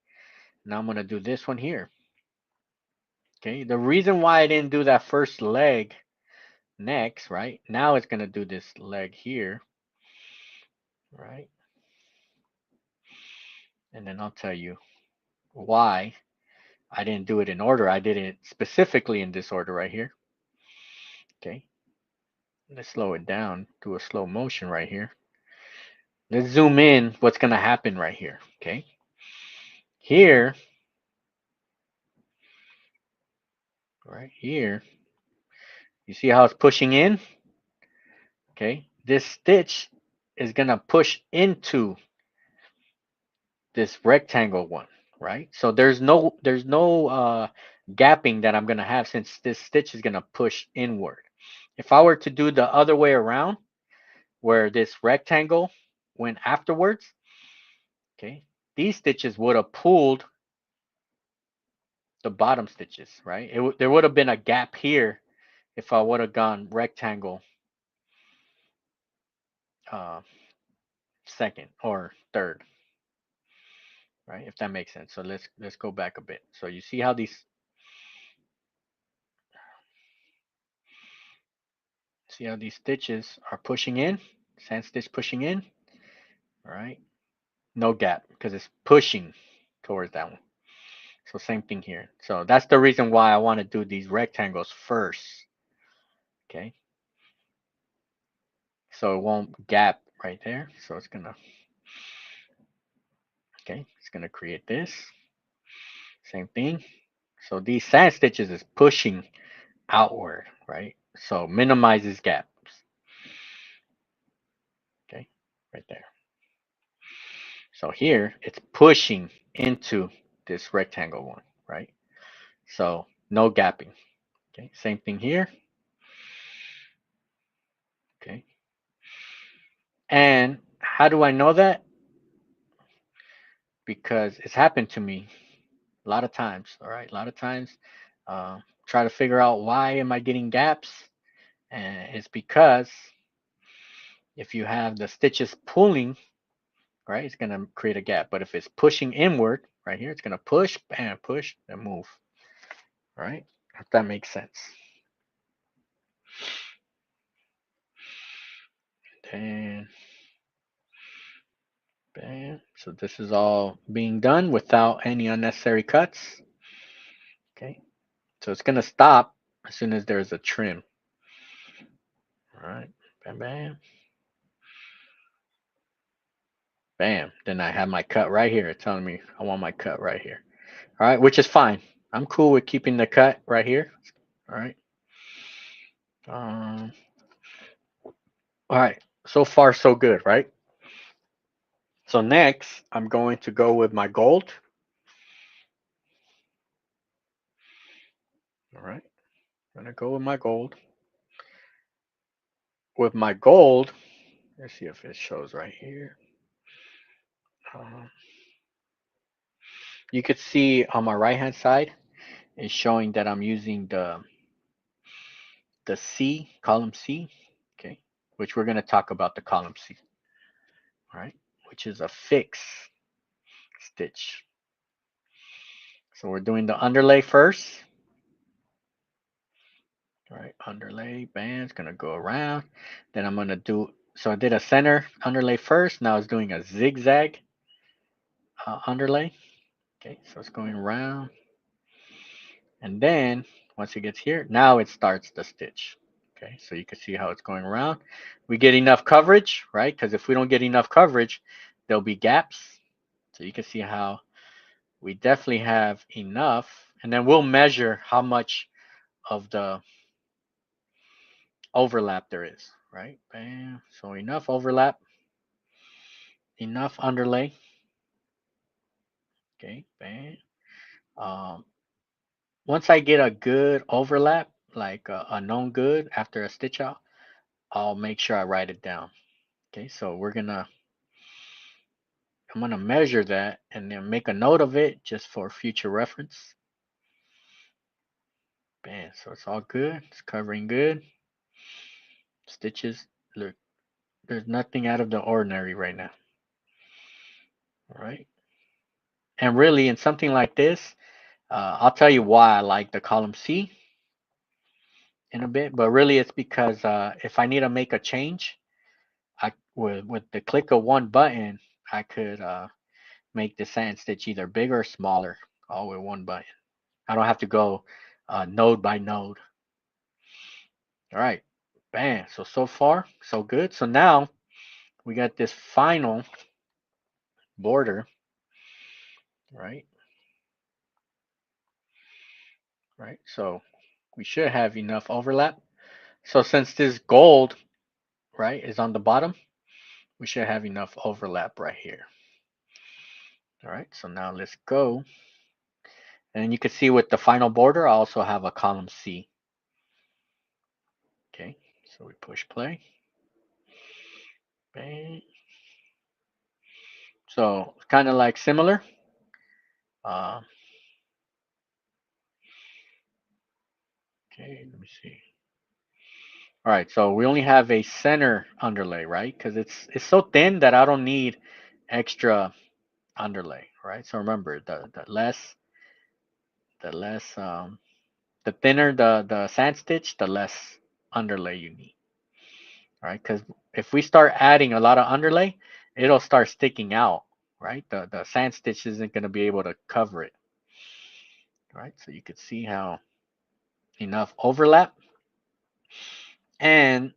Now I'm gonna do this one here. Okay. The reason why I didn't do that first leg next, right? Now it's gonna do this leg here, right? And then I'll tell you why I didn't do it in order. I did it specifically in this order right here. Okay. Let's slow it down, do a slow motion right here. Let's zoom in what's gonna happen right here. Okay. Here, right here, you see how it's pushing in? Okay. This stitch is gonna push into this rectangle one, right? So there's no gapping that I'm gonna have since this stitch is gonna push inward. If I were to do the other way around, where this rectangle went afterwards, okay, these stitches would have pulled the bottom stitches, right? There would have been a gap here if I would have gone rectangle uh, second or third, right? If that makes sense. So let's go back a bit. So you see how these stitches are pushing in, sand stitch pushing in, all right? No gap because it's pushing towards that one. So same thing here. So that's the reason why I want to do these rectangles first, okay? so it won't gap right there. So it's gonna, okay, it's gonna create this. Same thing. So these sand stitches is pushing outward, right? So minimizes gaps. Okay, right there. So here it's pushing into this rectangle one, right? So no gapping. Okay, same thing here. Okay. And how do I know that? Because it's happened to me a lot of times. All right, a lot of times. Try to figure out why am I getting gaps, and it's because if you have the stitches pulling, right, it's gonna create a gap. But if it's pushing inward, right here, it's gonna push, bam, push, and move. All right, if that makes sense. And bam. So this is all being done without any unnecessary cuts. Okay. So it's gonna stop as soon as there's a trim. All right. Bam, bam, bam. Then I have my cut right here. It's telling me I want my cut right here. All right, which is fine. I'm cool with keeping the cut right here. All right. Um, all right. So far, so good, right? So next, I'm going to go with my gold. All right. I'm gonna go with my gold. With my gold, let's see if it shows right here. Um, you could see on my right hand side, it's showing that I'm using the C, column C, okay, which we're going to talk about the column C, all right, which is a fix stitch. So we're doing the underlay first, all right, underlay, bam, it's going to go around. Then I'm going to do, so I did a center underlay first, now it's doing a zigzag underlay, okay, so it's going around. And then once it gets here, now it starts the stitch. Okay, so you can see how it's going around. We get enough coverage, right? Because if we don't get enough coverage, there'll be gaps. So you can see how we definitely have enough. And then we'll measure how much of the overlap there is, right? Bam. So enough overlap, enough underlay. Okay, bam. Um, Once I get a good overlap, like a known good after a stitch out, I'll make sure I write it down. Okay, so I'm gonna measure that and then make a note of it just for future reference. Bam, so it's all good. It's covering good. Stitches, look, there's nothing out of the ordinary right now. All right. And really, in something like this, I'll tell you why I like the column C in a bit, but really it's because if I need to make a change, I with the click of one button, I could make the sand stitch either bigger or smaller, all with one button. I don't have to go node by node. All right, bam. So far, so good. So now we got this final border, right? Right. So we should have enough overlap. So since this gold, right, is on the bottom, we should have enough overlap right here. All right. So now let's go. And you can see with the final border, I also have a column C. Okay. So we push play. Bang. So kind of like similar. Uh, okay, let me see. All right, so we only have a center underlay, right? Because it's so thin that I don't need extra underlay, right? So remember, the thinner the sand stitch, the less underlay you need, right? Because if we start adding a lot of underlay, it'll start sticking out, right? The sand stitch isn't going to be able to cover it, right? So you could see how enough overlap. And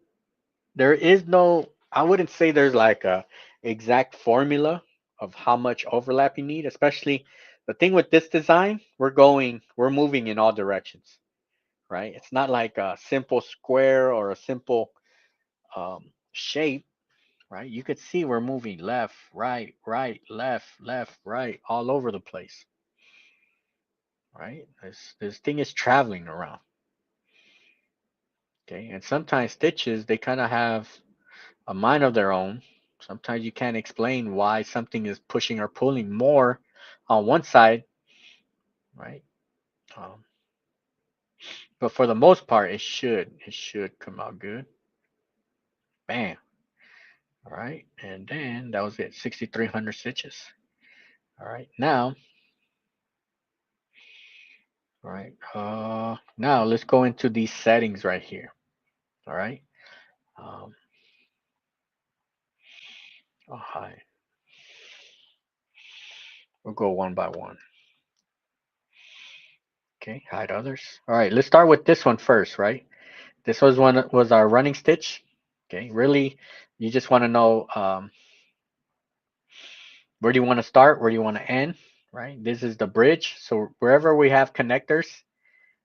there is no, I wouldn't say there's like a exact formula of how much overlap you need, especially the thing with this design, we're moving in all directions, right? It's not like a simple square or a simple shape, right? You could see we're moving left, right, left, right, all over the place, right? This thing is traveling around, okay? And sometimes stitches, they kind of have a mind of their own. Sometimes you can't explain why something is pushing or pulling more on one side, right? Um, but for the most part, it should come out good. Bam. All right, and then that was it, 6,300 stitches. All right, now, all right, now let's go into these settings right here. All right, um, oh, hi. We'll go one by one. Okay, hide others. All right, let's start with this one first, right? This was our running stitch. Okay, really, you just want to know where do you want to start, where do you want to end, right? This is the bridge. So wherever we have connectors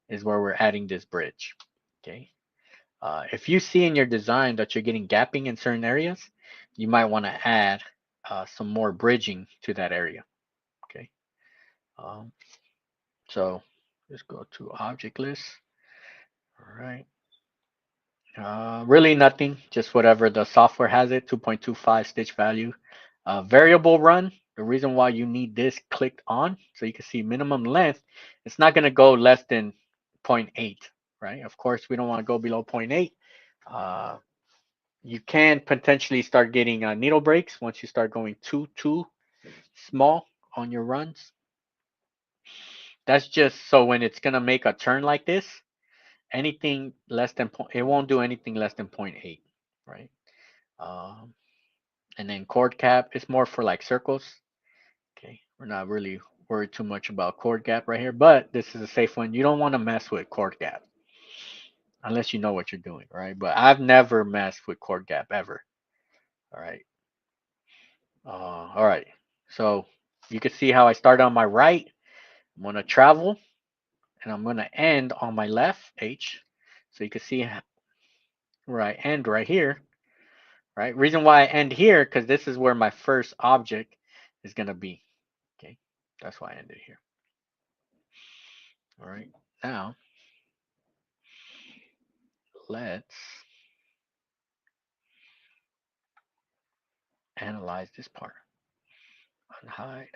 is where we're adding this bridge. Okay. If you see in your design that you're getting gapping in certain areas, you might want to add some more bridging to that area. Okay. Um, so let's go to object list. All right. Really nothing, just whatever the software has it, 2.25 stitch value. Variable run, the reason why you need this clicked on, so you can see minimum length, it's not going to go less than zero point 0.8, right? Of course, we don't want to go below zero point 0.8. Uh, you can potentially start getting needle breaks once you start going too small on your runs. That's just so when it's going to make a turn like this, anything less than, it won't do anything less than zero point 0.8, right? Um, and then cord cap is more for like circles. Okay, we're not really worried too much about cord gap right here, but this is a safe one. You don't want to mess with cord gap unless you know what you're doing, right? But I've never messed with cord gap ever. All right. All right. So you can see how I start on my right. I'm gonna travel and I'm gonna end on my left, H. So you can see where I end right here, right? Reason why I end here, because this is where my first object is gonna be. Okay, that's why I ended here. All right, now let's analyze this part. Unhide,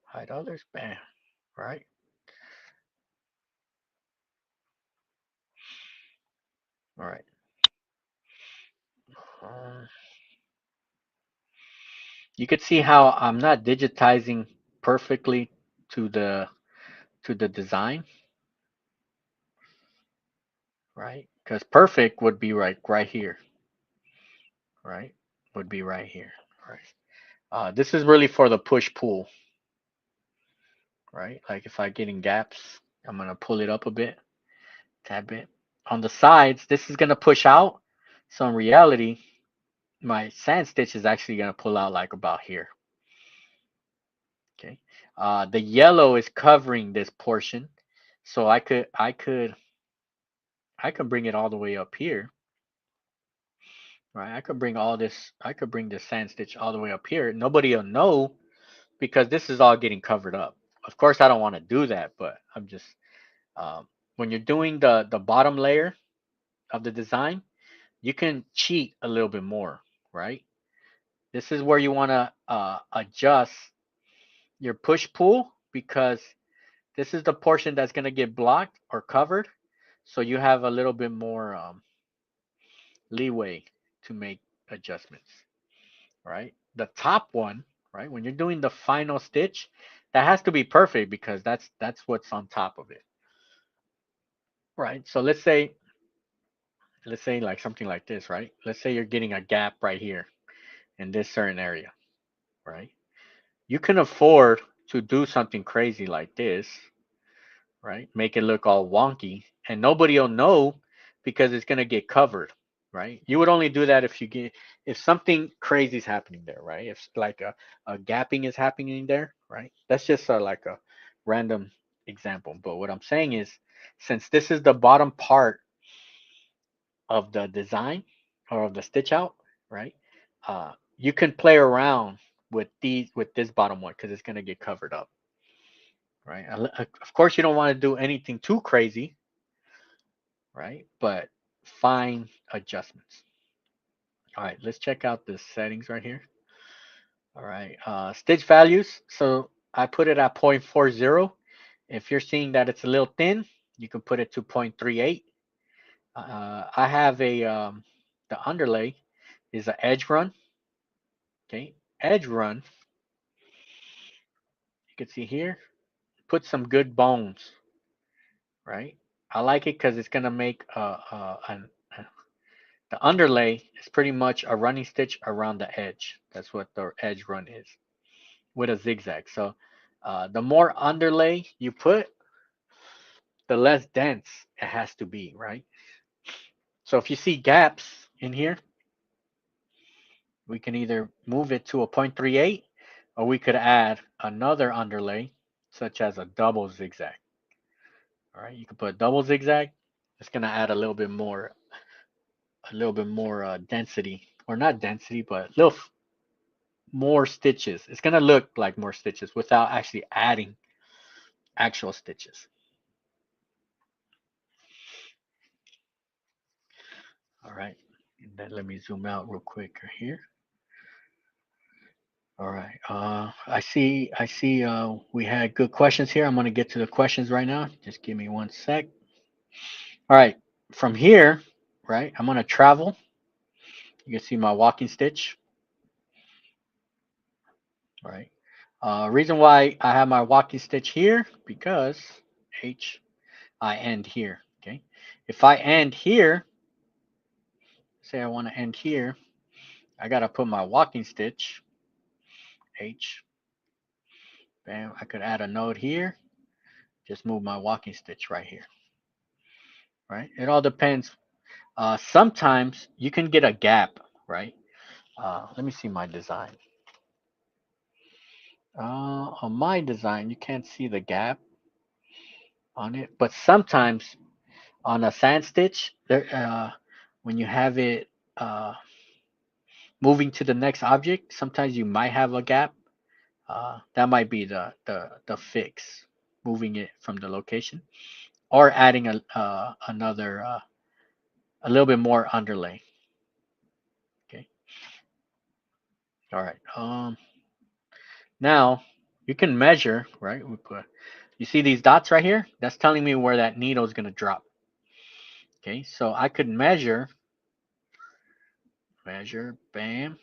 hide others, bam, right? All right. Um, you could see how I'm not digitizing perfectly to the design, right? Because perfect would be right here, right? Would be right here, right? This is really for the push pull, right? Like if I get in gaps, I'm gonna pull it up a bit, tad bit. On the sides, this is gonna push out. So in reality, my sand stitch is actually gonna pull out like about here. Okay. The yellow is covering this portion, so I could bring it all the way up here, right? I could bring the sand stitch all the way up here. Nobody will know because this is all getting covered up. Of course, I don't want to do that, but I'm just when you're doing the bottom layer of the design, you can cheat a little bit more, right? This is where you want to adjust your push pull because this is the portion that's going to get blocked or covered, so you have a little bit more leeway to make adjustments, right? The top one, right? When you're doing the final stitch, that has to be perfect because that's what's on top of it, right? So let's say like something like this, right? Let's say you're getting a gap right here in this certain area, right? You can afford to do something crazy like this, right? Make it look all wonky and nobody will know because it's going to get covered. right? You would only do that if something crazy is happening there, right? If like a gapping is happening there, right? That's just like a random example. But what I'm saying is, since this is the bottom part of the design or of the stitch out, right? You can play around with this bottom one because it's gonna get covered up, right? Of course, you don't want to do anything too crazy, right? But fine adjustments. All right, let's check out the settings right here. All right, stitch values. So I put it at 0.40. If you're seeing that it's a little thin, you can put it to 0.38. I have the underlay is an edge run. Okay, edge run. You can see here, put some good bones, right? I like it because it's gonna make the underlay is pretty much a running stitch around the edge. That's what the edge run is with a zigzag. So the more underlay you put, the less dense it has to be, right? So if you see gaps in here, we can either move it to a 0.38 or we could add another underlay such as a double zigzag. All right, you can put a double zigzag. It's gonna add a little bit more density, or not density, but a little more stitches. It's gonna look like more stitches without actually adding actual stitches. All right, and then let me zoom out real quick here. All right, I see we had good questions here. I'm gonna get to the questions right now. Just give me one sec. All right, from here, right, I'm gonna travel. You can see my walking stitch. All right. Reason why I have my walking stitch here because I end here. Okay. If I end here, say I want to end here, I gotta put my walking stitch H. Bam. I could add a node here. Just move my walking stitch right here. Right. It all depends. Sometimes you can get a gap. Right. Let me see my design. On my design, you can't see the gap on it, but sometimes on a sand stitch, when you have it moving to the next object, sometimes you might have a gap. That might be the fix, moving it from the location, or adding another a little bit more underlay. Okay. All right. Now you can measure, right? You see these dots right here? That's telling me where that needle is going to drop. Okay, so I could measure, bam.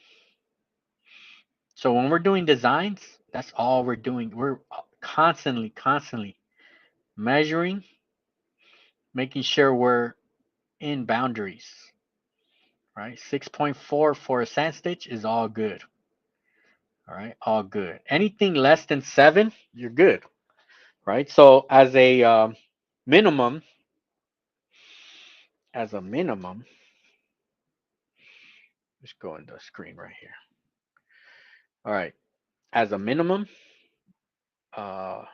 So when we're doing designs, that's all we're doing. We're constantly measuring, making sure we're in boundaries, right? 6.4 for a sand stitch is all good. All right, all good. Anything less than 7, you're good, right? So minimum, as a minimum, let's go in the screen right here. All right, as a minimum, uh,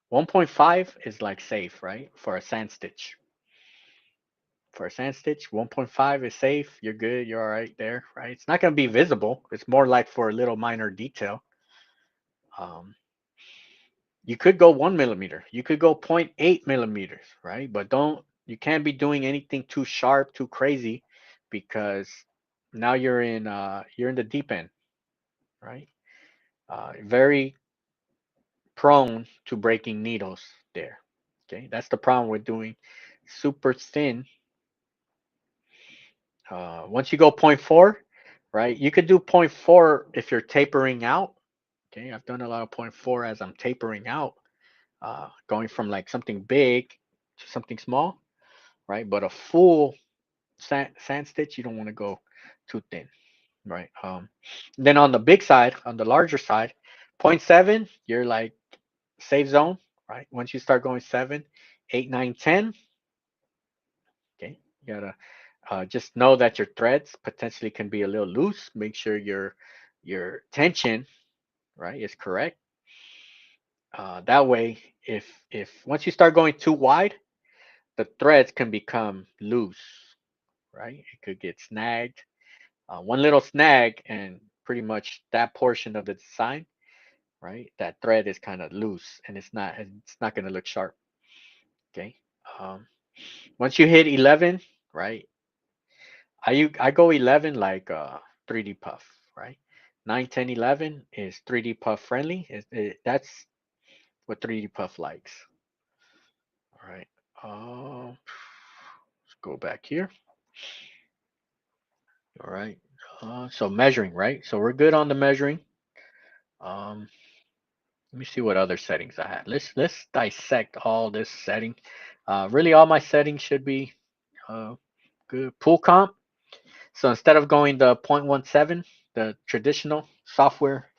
1.5 is like safe, right? For a sand stitch. For a sand stitch, 1.5 is safe. You're good. You're all right there, right? It's not going to be visible. It's more like for a little minor detail. Um, you could go 1 millimeter. You could go 0.8 millimeters, right? But you can't be doing anything too sharp, too crazy, because now you're in the deep end, right? Very prone to breaking needles there. Okay, that's the problem with doing super thin. Once you go zero point 0.4, right? You could do 0.4 if you're tapering out. Okay, I've done a lot of 0.4 as I'm tapering out, going from like something big to something small, right? But a full sand stitch, you don't want to go too thin, right? Then on the big side, on the larger side, zero point 0.7, you're like safe zone, right? Once you start going 7, 8, 9, 10, okay, you gotta just know that your threads potentially can be a little loose. Make sure your tension, right, is correct. That way, if once you start going too wide, the threads can become loose, right? It could get snagged. One little snag, and pretty much that portion of the design, right? That thread is kind of loose, and it's not going to look sharp. Okay. Um, Once you hit 11, right? I go 11 like 3D puff, right? 9, 10, 11 is 3D puff friendly. That's what 3D puff likes. All right. Let's go back here. All right. So measuring, right? So we're good on the measuring. Um, Let me see what other settings I had. Let's dissect all this setting. Really, all my settings should be good. Pool comp. So instead of going the 0.17, the traditional software,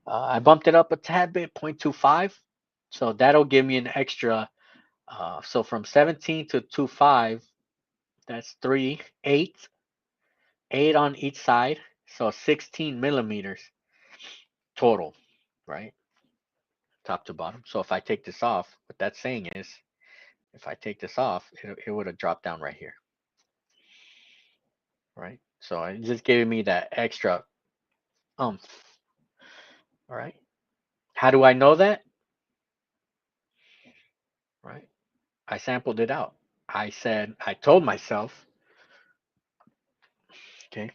I bumped it up a tad bit, 0.25. So that'll give me an extra. So from 17 to 25, that's 3, 8 on each side. So 16 millimeters total, right? Top to bottom. So if I take this off, what that's saying is, if I take this off, it would have dropped down right here, right? So it just gave me that extra umph, all right? How do I know that? Right? I sampled it out. I told myself, okay,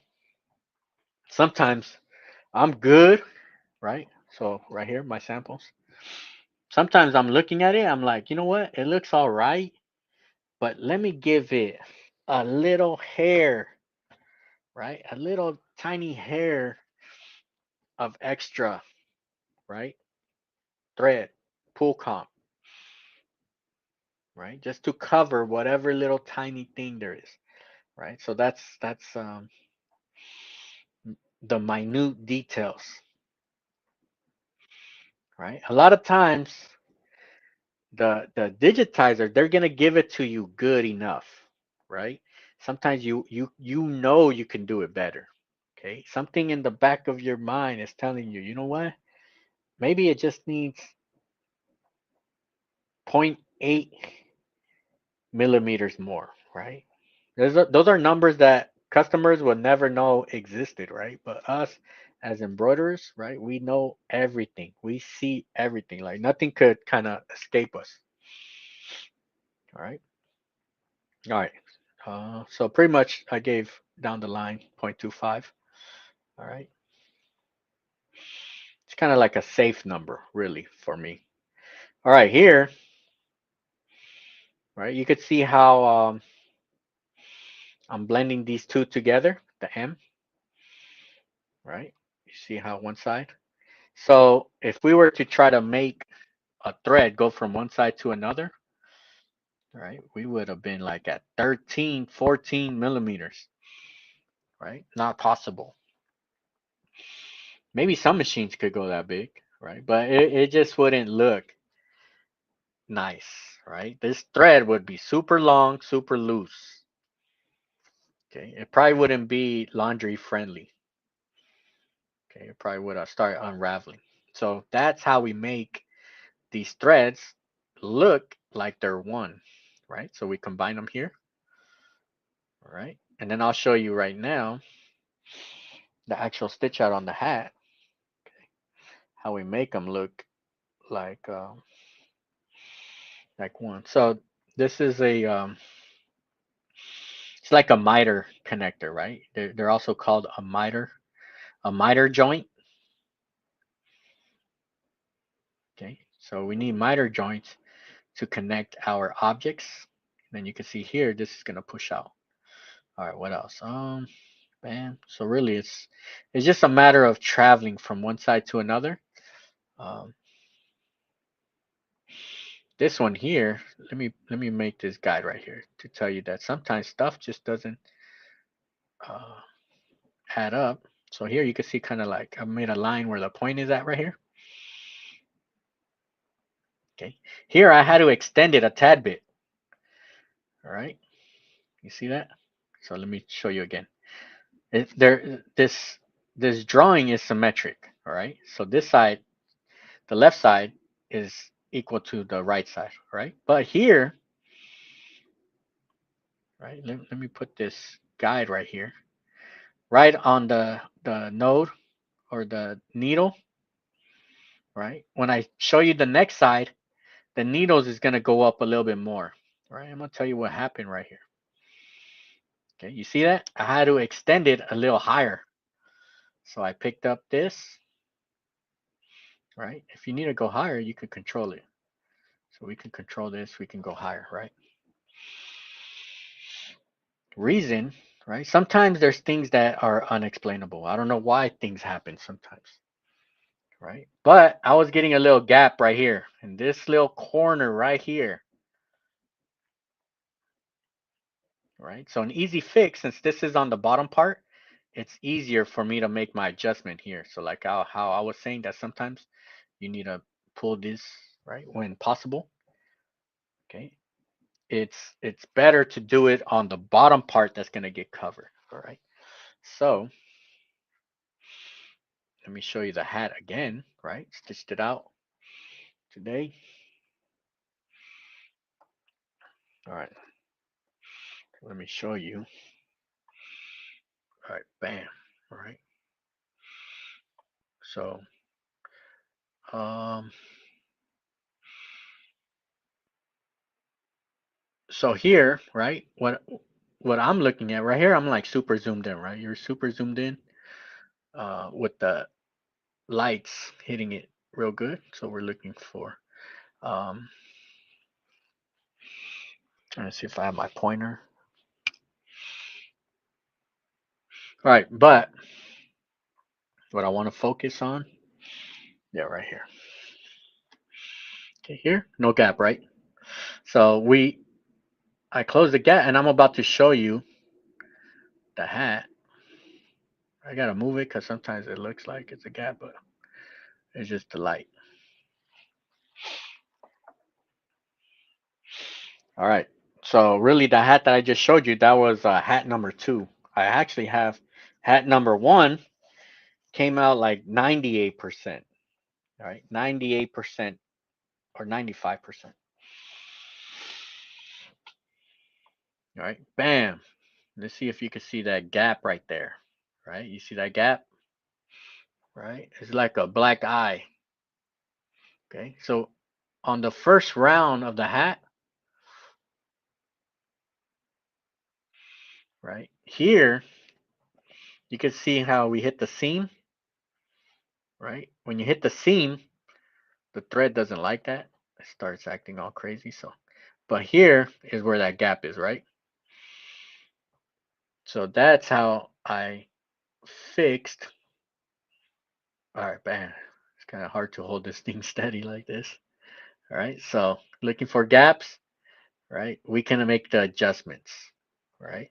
sometimes I'm good, right? So right here, my samples. Sometimes I'm looking at it, I'm like, you know what? It looks all right, but let me give it a little hair, right? A little tiny hair of extra, right? Thread, pull comp, right? Just to cover whatever little tiny thing there is, right? So that's the minute details, right? A lot of times the digitizer, they're gonna give it to you good enough, right? Sometimes you know you can do it better. Okay. Something in the back of your mind is telling you, you know what? Maybe it just needs zero point 0.8 millimeters more, right? Those are numbers that customers will never know existed, right? But us as embroiderers, right, we know everything. We see everything. Like nothing could kind of escape us. All right. All right. So pretty much I gave down the line 0.25. All right. It's kind of like a safe number, really, for me. All right, here, right, you could see how I'm blending these two together, the M, right? You see how one side. So if we were to try to make a thread go from one side to another, right, we would have been like at 13, 14 millimeters, right? Not possible. Maybe some machines could go that big, right? But it just wouldn't look nice, right? This thread would be super long, super loose. Okay, it probably wouldn't be laundry friendly. Okay, it probably would start unraveling. So that's how we make these threads look like they're one, right? So we combine them here, all right? And then I'll show you right now the actual stitch out on the hat, okay, how we make them look like one. So this is it's like a miter connector, right? They're also called a miter joint. Okay, so we need miter joints to connect our objects. And then you can see here, this is gonna push out. All right, what else? Bam. So really, it's just a matter of traveling from one side to another. Um, this one here, let me make this guide right here to tell you that sometimes stuff just doesn't uh, add up. So here you can see kind of like I made a line where the point is at right here. Okay. Here I had to extend it a tad bit. All right. You see that? So let me show you again. This drawing is symmetric. All right. So this side, the left side, is equal to the right side. Right. But here, right. Let me put this guide right here, right on the node or the needle. Right. When I show you the next side, the needles is gonna go up a little bit more. Right. I'm gonna tell you what happened right here. Okay. You see that? I had to extend it a little higher. So I picked up this. Right. If you need to go higher, you can control it. So we can control this, we can go higher, right? Reason, right? Sometimes there's things that are unexplainable. I don't know why things happen sometimes, right? But I was getting a little gap right here in this little corner right here, right? So an easy fix, since this is on the bottom part, it's easier for me to make my adjustment here. So like how I was saying that sometimes you need to pull this, right, when possible, okay? It's better to do it on the bottom part that's going to get covered, all right? So let me show you the hat again, right? Stitched it out today. All right, let me show you. All right, bam. All right. So, um, so here, right? What I'm looking at right here, I'm like super zoomed in, right? You're super zoomed in, with the lights hitting it real good. So we're looking for, um, trying to see if I have my pointer. All right, but what I want to focus on, yeah, right here. Okay, here, no gap, right? So I close the gap and I'm about to show you the hat. I gotta move it because sometimes it looks like it's a gap, but it's just the light. All right. So really, the hat that I just showed you, that was hat number 2. I actually have hat number 1 came out like 98%. All right, 98% or 95%. All right, bam. Let's see if you can see that gap right there. Right, you see that gap? Right, it's like a black eye. Okay, so on the first round of the hat, right here, you can see how we hit the seam, right? When you hit the seam, the thread doesn't like that. It starts acting all crazy. So, but here is where that gap is, right? So that's how I fixed. All right, bam. It's kind of hard to hold this thing steady like this. All right, so looking for gaps, right? We can make the adjustments, right?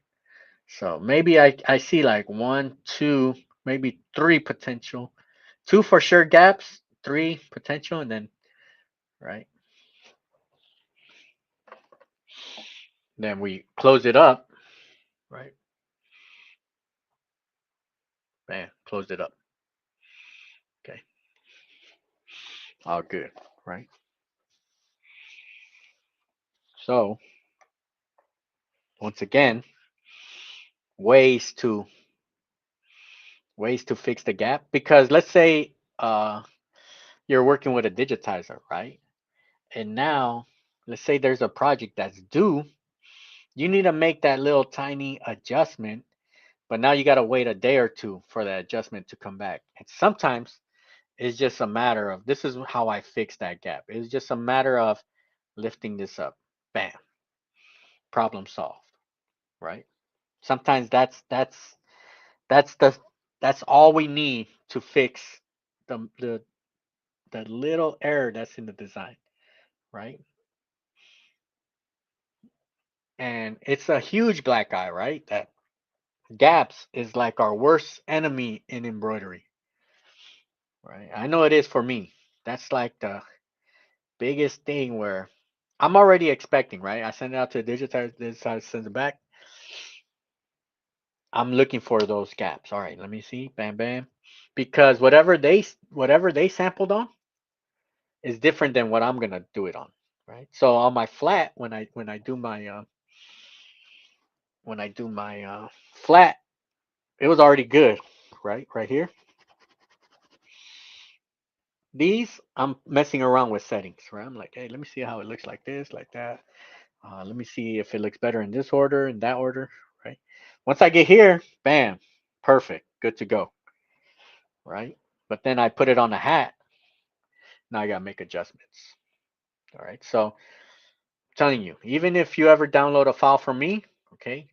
So maybe I see like 1, 2, maybe 3 potential, 2 for sure gaps, 3 potential, and then, right? Then we close it up, right? Bam, closed it up. Okay, all good, right? So once again, ways to fix the gap, because let's say you're working with a digitizer, right? And now let's say there's a project that's due, you need to make that little tiny adjustment, but now you got to wait a day or two for that adjustment to come back. And sometimes it's just a matter of, this is how I fix that gap. It's just a matter of lifting this up. Bam. Problem solved, right? Sometimes that's the that's all we need to fix the little error that's in the design, right? And it's a huge black eye, right? That gaps is like our worst enemy in embroidery, right? I know it is for me. That's like the biggest thing where I'm already expecting, right? I send it out to the digitizer, sends it back. I'm looking for those gaps. All right, let me see. Bam, bam. Because whatever they sampled on is different than what I'm gonna do it on, right? So on my flat, when I do my flat, it was already good, right? Right here. These I'm messing around with settings, right? I'm like, hey, let me see how it looks like this, like that. Let me see if it looks better in this order, in that order, right? Once I get here, bam, perfect, good to go, right? But then I put it on a hat. Now I gotta make adjustments. All right. So I'm telling you, even if you ever download a file from me, okay,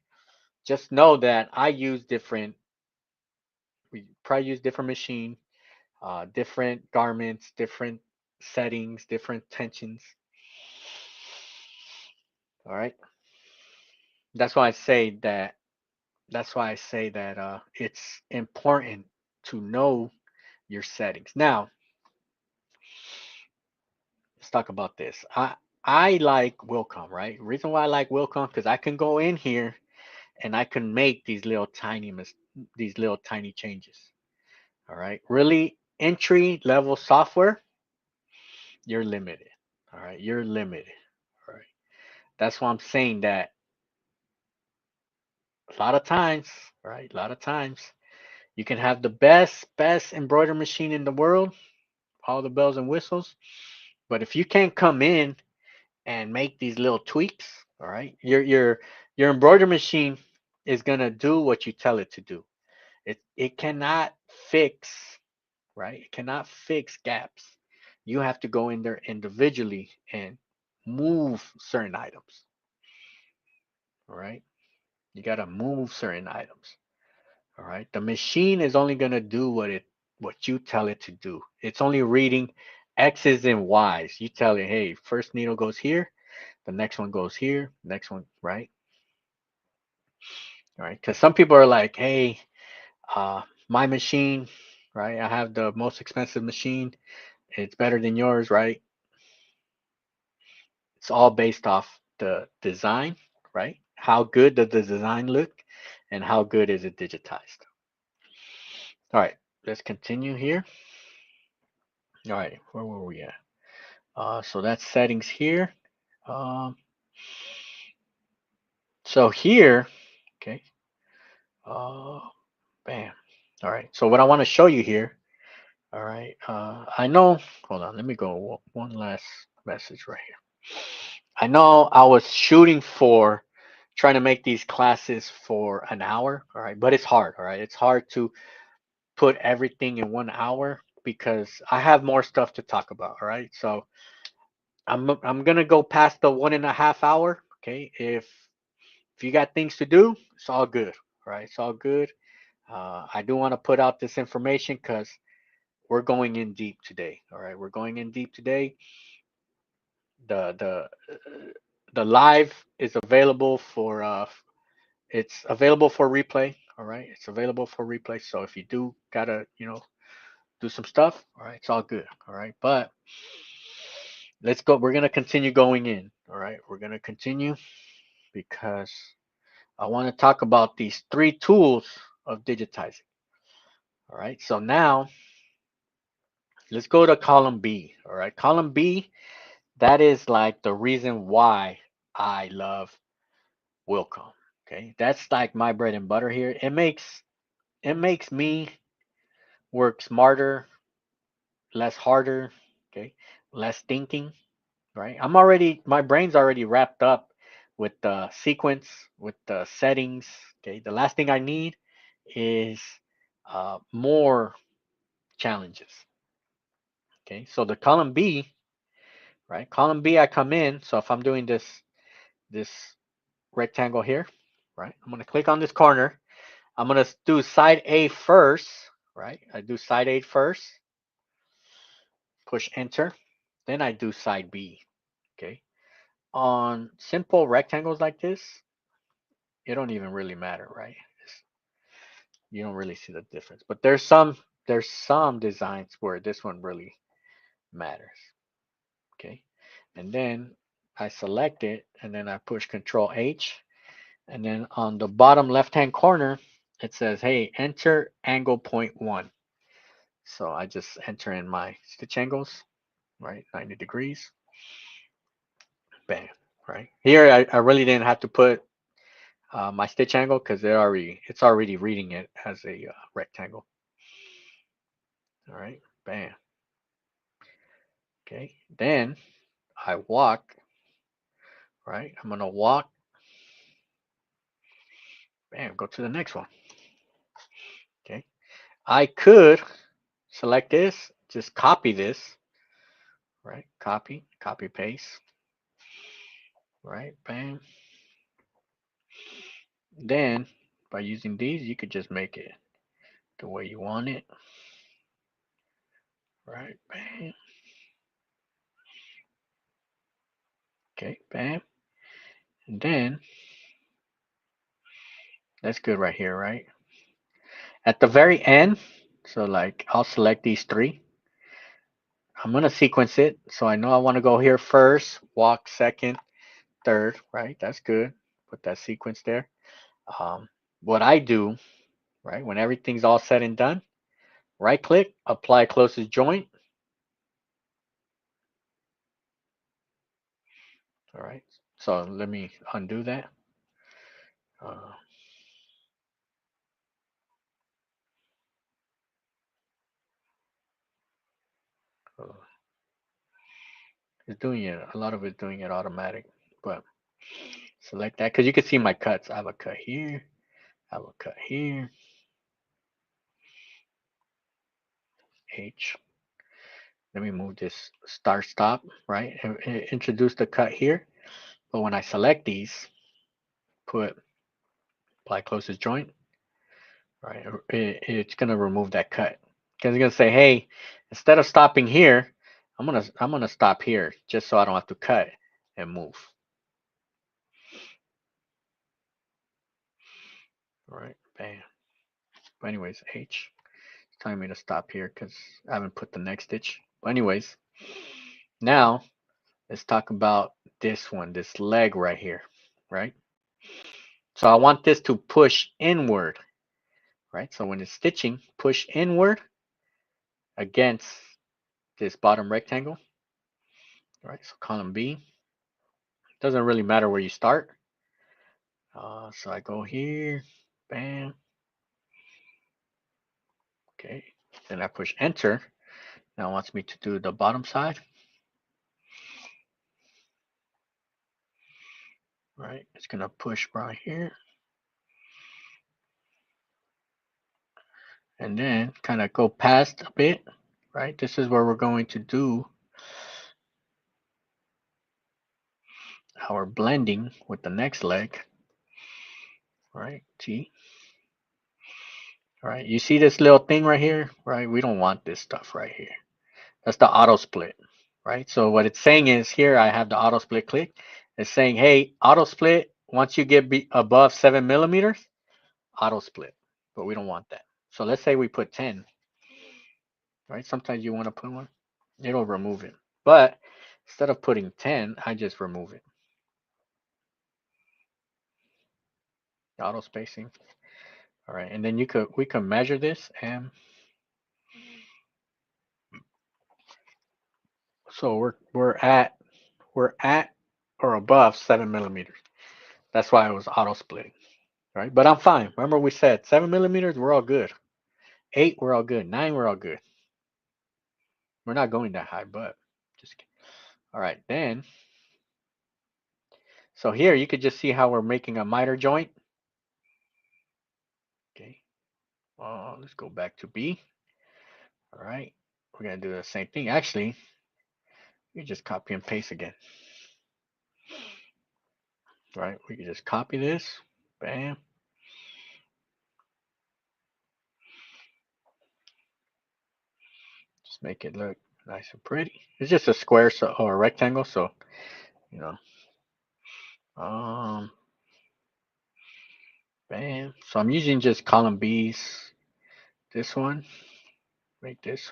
just know that I use different. We probably use different machine, different garments, different settings, different tensions. All right. That's why I say that. That's why I say that it's important to know your settings. Now, let's talk about this. I like Wilcom, right? Reason why I like Wilcom because I can go in here and I can make these little tiny changes. All right. Really entry level software, you're limited. All right. You're limited. All right. That's why I'm saying that a lot of times, right? A lot of times you can have the best embroidery machine in the world, all the bells and whistles. But if you can't come in and make these little tweaks, all right, your embroidery machine is gonna do what you tell it to do. It cannot fix, right? It cannot fix gaps. You have to go in there individually and move certain items. All right. You gotta move certain items. All right. The machine is only gonna do what you tell it to do. It's only reading X's and Y's. You tell it, hey, first needle goes here, the next one goes here, next one, right? All right. Because some people are like, hey, my machine, right? I have the most expensive machine. It's better than yours, right? It's all based off the design, right? How good does the design look and how good is it digitized? All right, let's continue here. All right, where were we at? So that's settings here. Um, so here, okay, uh, bam. All right, so what I want to show you here, all right, I know, hold on, let me go one last message right here. I know I was shooting for trying to make these classes for an hour, all right, but it's hard, all right. It's hard to put everything in 1 hour because I have more stuff to talk about, all right. So I'm gonna go past the 1.5 hour, okay. If you got things to do, it's all good, all right. It's all good. I do want to put out this information because we're going in deep today, all right. We're going in deep today. The live is available for it's available for replay. All right, it's available for replay. So if you do gotta, do some stuff, all right, it's all good. All right, but let's go. We're gonna continue going in. All right, we're gonna continue because I want to talk about these three tools of digitizing. All right, so now let's go to column B. All right, column B, that is like the reason why I love Wilcom. Okay, that's like my bread and butter here. It makes me work smarter, less harder, okay, less thinking, right? My brain's already wrapped up with the sequence, with the settings, okay? The last thing I need is more challenges, okay? So the column B, right? Column B, I come in. So if I'm doing this rectangle here, right? I'm gonna click on this corner. I'm gonna do side A first, right? I do side A first, push enter, then I do side B, okay? On simple rectangles like this, it don't even really matter, right? You don't really see the difference. But there's some designs where this one really matters, okay? And then I select it and then I push Control H, and then on the bottom left hand corner, it says, hey, enter angle 0.1. So I just enter in my stitch angles, right? 90 degrees. Bam, right? Here, I really didn't have to put my stitch angle because it's already reading it as a rectangle. All right, bam. Okay, then I walk, right? I'm gonna walk, bam, go to the next one. Okay, I could select this, just copy this, right? Copy, paste, right? Bam. Then by using these, you could just make it the way you want it, right? Bam. Okay, bam. And then that's good right here, right? At the very end, so like I'll select these three. I'm gonna sequence it. So I know I want to go here first, walk second, third, right? That's good. Put that sequence there. What I do, right, when everything's all said and done, right click, apply closest joint. All right. So let me undo that. Uh, it's doing it. A lot of it's doing it automatic, but select that because you can see my cuts. I have a cut here. I have a cut here. H. Let me move this start stop, right? Introduce the cut here. But when I select these, put apply closest joint, right? It's gonna remove that cut. Because it's gonna say, hey, instead of stopping here, I'm gonna stop here just so I don't have to cut and move. All right, bam. But anyways, H. It's telling me to stop here because I haven't put the next stitch. But anyways, now let's talk about this one, this leg right here, right? So I want this to push inward, right? So when it's stitching, push inward against this bottom rectangle, right? So column B. Doesn't really matter where you start. So I go here, bam. Okay, then I push enter. Now it wants me to do the bottom side. Right, it's gonna push right here. And then kind of go past a bit, right? This is where we're going to do our blending with the next leg, right? T. All right, you see this little thing right here, right? We don't want this stuff right here. That's the auto split, right? So what it's saying is here I have the auto split click. It's saying, hey, auto split, once you get above 7 millimeters, auto split, but we don't want that. So let's say we put 10, right? Sometimes you want to put one, it'll remove it. But instead of putting 10, I just remove it. Auto spacing. All right, and then we can measure this, and so we're at or above 7 millimeters. That's why it was auto splitting, right? But I'm fine. Remember we said 7 millimeters, we're all good. 8, we're all good. 9, we're all good. We're not going that high, but just kidding. All right, then. So here you could just see how we're making a miter joint. Okay. Let's go back to B. All right. We're going to do the same thing. Actually, you just copy and paste again. Right. We can just copy this. Bam. Just make it look nice and pretty. It's just a square or a rectangle. So, you know. Bam. So I'm using just column B's. This one. Make this.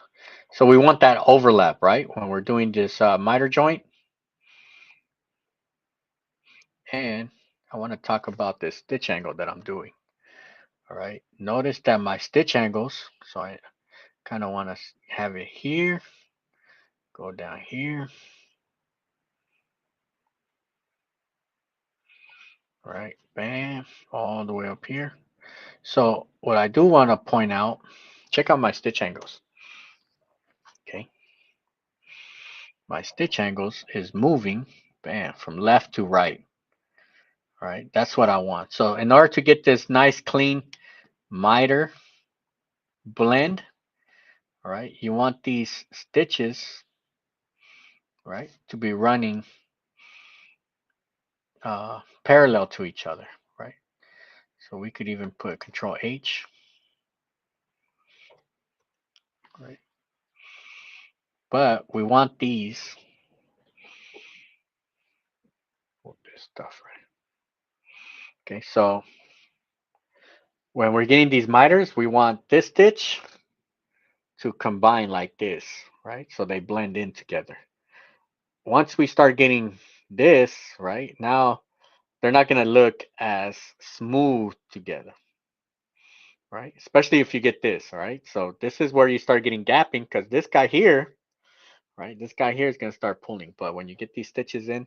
So we want that overlap, right? When we're doing this miter joint. And I want to talk about this stitch angle that I'm doing. All right. Notice that my stitch angles, so I kind of want to have it here, go down here. All right. Bam. All the way up here. So what I do want to point out, check out my stitch angles. Okay. My stitch angles is moving, bam, from left to right. All right. That's what I want. So in order to get this nice, clean miter blend, all right, you want these stitches, right, to be running parallel to each other, right? So we could even put Control H, right? But we want these, this stuff, right? Okay, so when we're getting these miters, we want this stitch to combine like this, right? So they blend in together. Once we start getting this, right, now they're not going to look as smooth together, right? Especially if you get this, all right? So this is where you start getting gapping because this guy here, right, this guy here is going to start pulling. But when you get these stitches in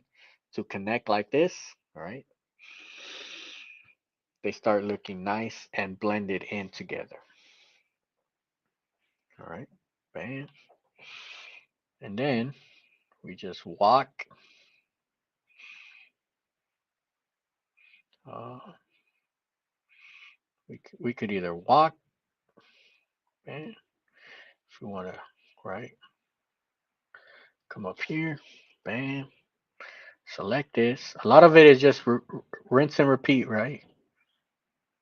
to connect like this, all right, they start looking nice and blended in together. All right, bam. And then we just walk. Uh, we could either walk, bam, if we want to, right, come up here, bam, select this. A lot of it is just rinse and repeat, right?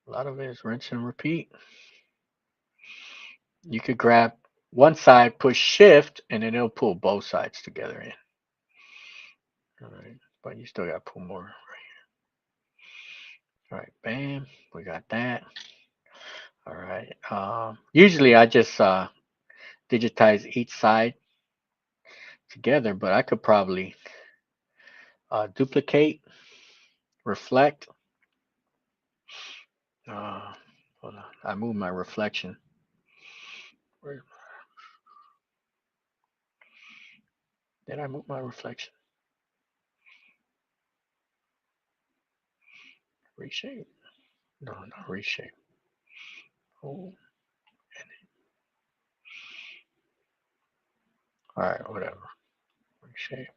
A lot of it is rinse and repeat. You could grab one side, push shift, and then it'll pull both sides together in. All right, but you still got to pull more right here. All right, bam, we got that. All right. Usually I just digitize each side together, but I could probably duplicate, reflect. Uh, Hold on, I moved my reflection. Where did I move my reflection? Reshape? No, not reshape. Oh, all right, whatever. Reshape.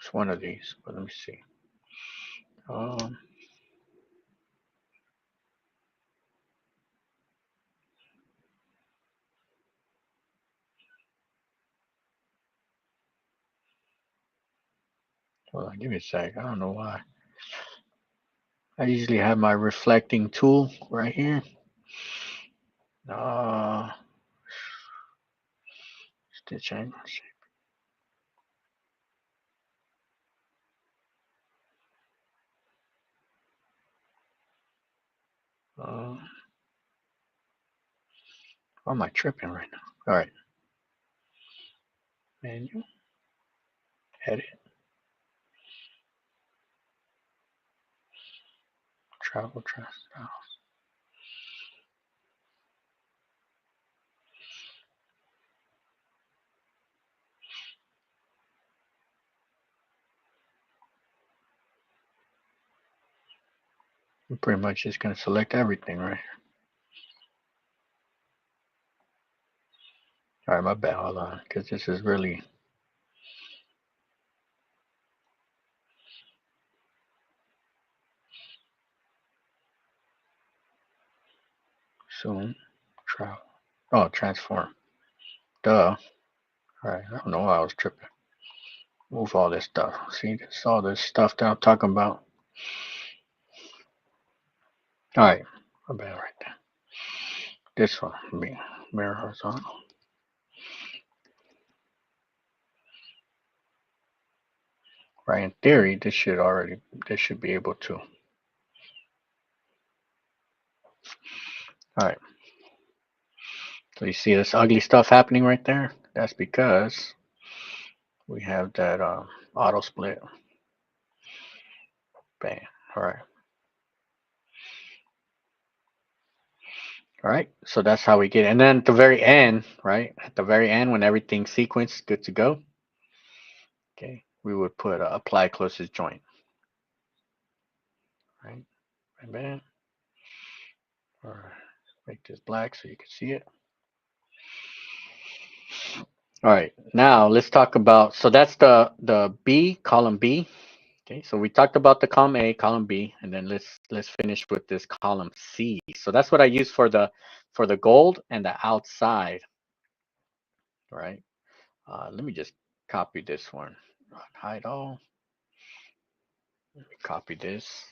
It's one of these, but let me see. Um, Hold on, give me a sec. I don't know why. I usually have my reflecting tool right here. Uh, Stitch angles. Uh, why am I tripping right now? All right. Menu, edit, travel, style. I'm pretty much just gonna select everything right here. All right, my bad. Hold on, because this is really. Soon, travel. Oh, transform. Duh. All right, I don't know why I was tripping. Move all this stuff. See, this all this stuff that I'm talking about. All right, my bad right there. This one, mirror horizontal. Right, in theory, this should be able to. All right. So you see this ugly stuff happening right there? That's because we have that auto split. Bam. All right. All right, so that's how we get it. And then at the very end, right? At the very end, when everything's sequenced, good to go. Okay, we would put apply closest joint. Right, and bam. Or make this black so you can see it. All right, now let's talk about, so that's the B, column B. Okay, so we talked about the column A, column B, and then let's finish with this column C. So that's what I use for the gold and the outside. All right, let me just copy this one. Hide all. Let me copy this.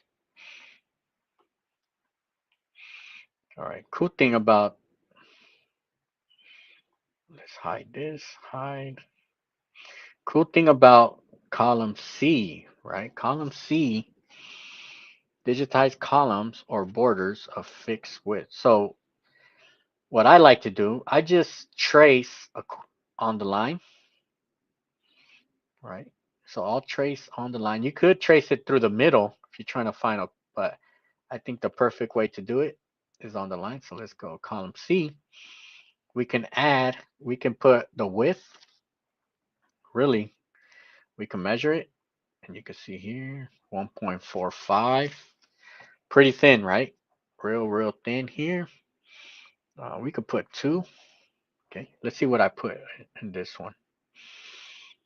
All right, cool thing about, let's hide this, hide. Cool thing about column C, right? Column C, digitize columns or borders of fixed width. So what I like to do, I just trace on the line, right? So I'll trace on the line. You could trace it through the middle if you're trying to find a, but I think the perfect way to do it is on the line. So let's go column C. We can add, we can put the width, really, we can measure it. And you can see here, 1.45. Pretty thin, right? Real thin here. We could put 2. Okay, let's see what I put in this one.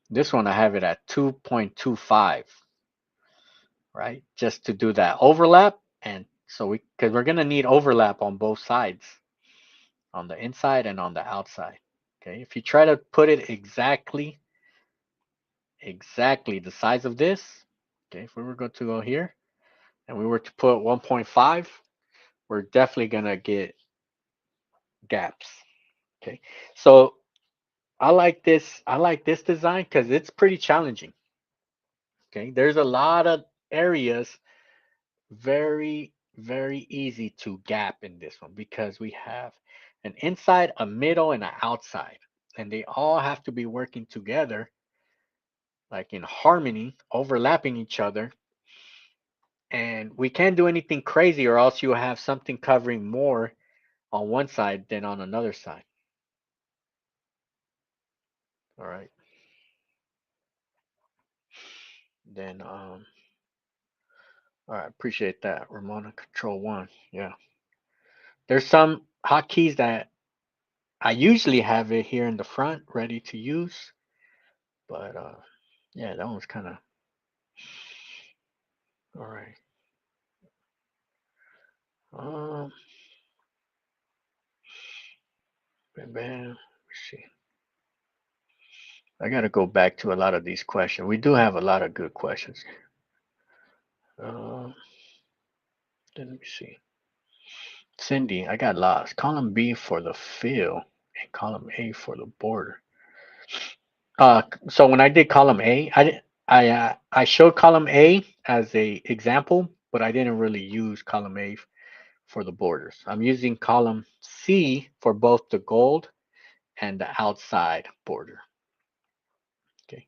This one I have it at 2.25, right? Just to do that overlap. And so because we're going to need overlap on both sides, on the inside and on the outside. Okay, if you try to put it exactly the size of this, okay, if we were going to go here and we were to put 1.5, we're definitely going to get gaps. Okay, so I like this. I like this design because it's pretty challenging. Okay, there's a lot of areas very easy to gap in this one because we have an inside, a middle, and an outside, and they all have to be working together, like in harmony, overlapping each other. And we can't do anything crazy, or else you have something covering more on one side than on another side. All right. Then all right, appreciate that. Ramona Control 1. Yeah. There's some hotkeys that I usually have it here in the front ready to use. But yeah, that one's kind of all right. Um bam. Let's see. I gotta go back to a lot of these questions. We do have a lot of good questions. Um let me see. Cindy, I got lost. Column B for the fill and column A for the border. So when I did column A, I showed column A as a example, but I didn't really use column A for the borders. I'm using column C for both the gold and the outside border. Okay.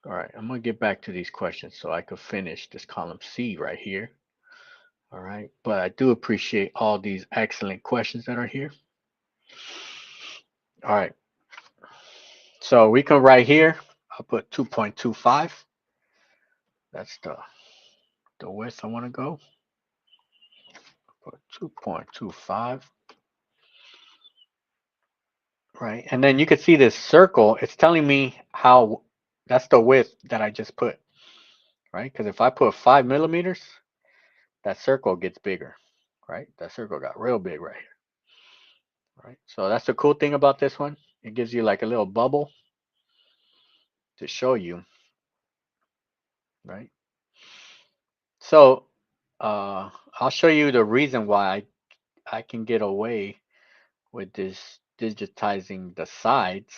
All right. I'm gonna get back to these questions so I could finish this column C right here. All right. But I do appreciate all these excellent questions that are here. All right. So we can right here, I'll put 2.25. That's the width I want to go. Put 2.25. Right. And then you can see this circle. It's telling me how that's the width that I just put. Right. Because if I put 5 millimeters, that circle gets bigger. Right. That circle got real big right here. Right. So that's the cool thing about this one. It gives you like a little bubble to show you. Right. So I'll show you the reason why I can get away with this digitizing the sides.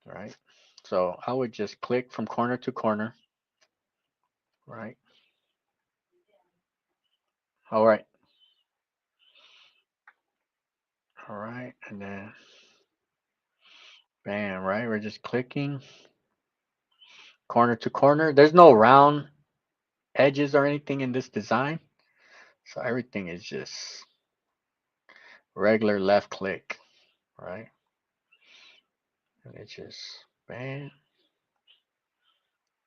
Right. So I would just click from corner to corner. Right. All right. All right. And then bam, right? We're just clicking corner to corner. There's no round edges or anything in this design. So everything is just regular left click, right? And it's just bam,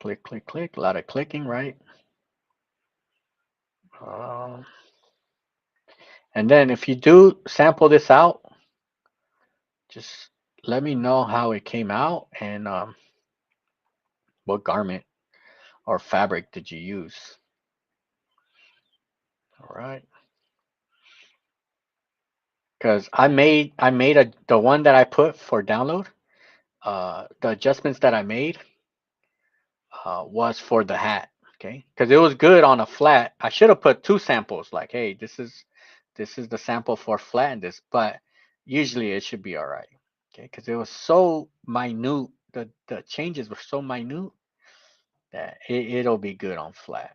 click, click, click. A lot of clicking, right? Um, and then if you do sample this out, just let me know how it came out and what garment or fabric did you use. All right. Because I made the one that I put for download. The adjustments that I made was for the hat. Okay, because it was good on a flat. I should have put two samples. Like, hey, this is the sample for flat and this, but usually it should be all right. Okay, because it was so minute. The changes were so minute that it'll be good on flat.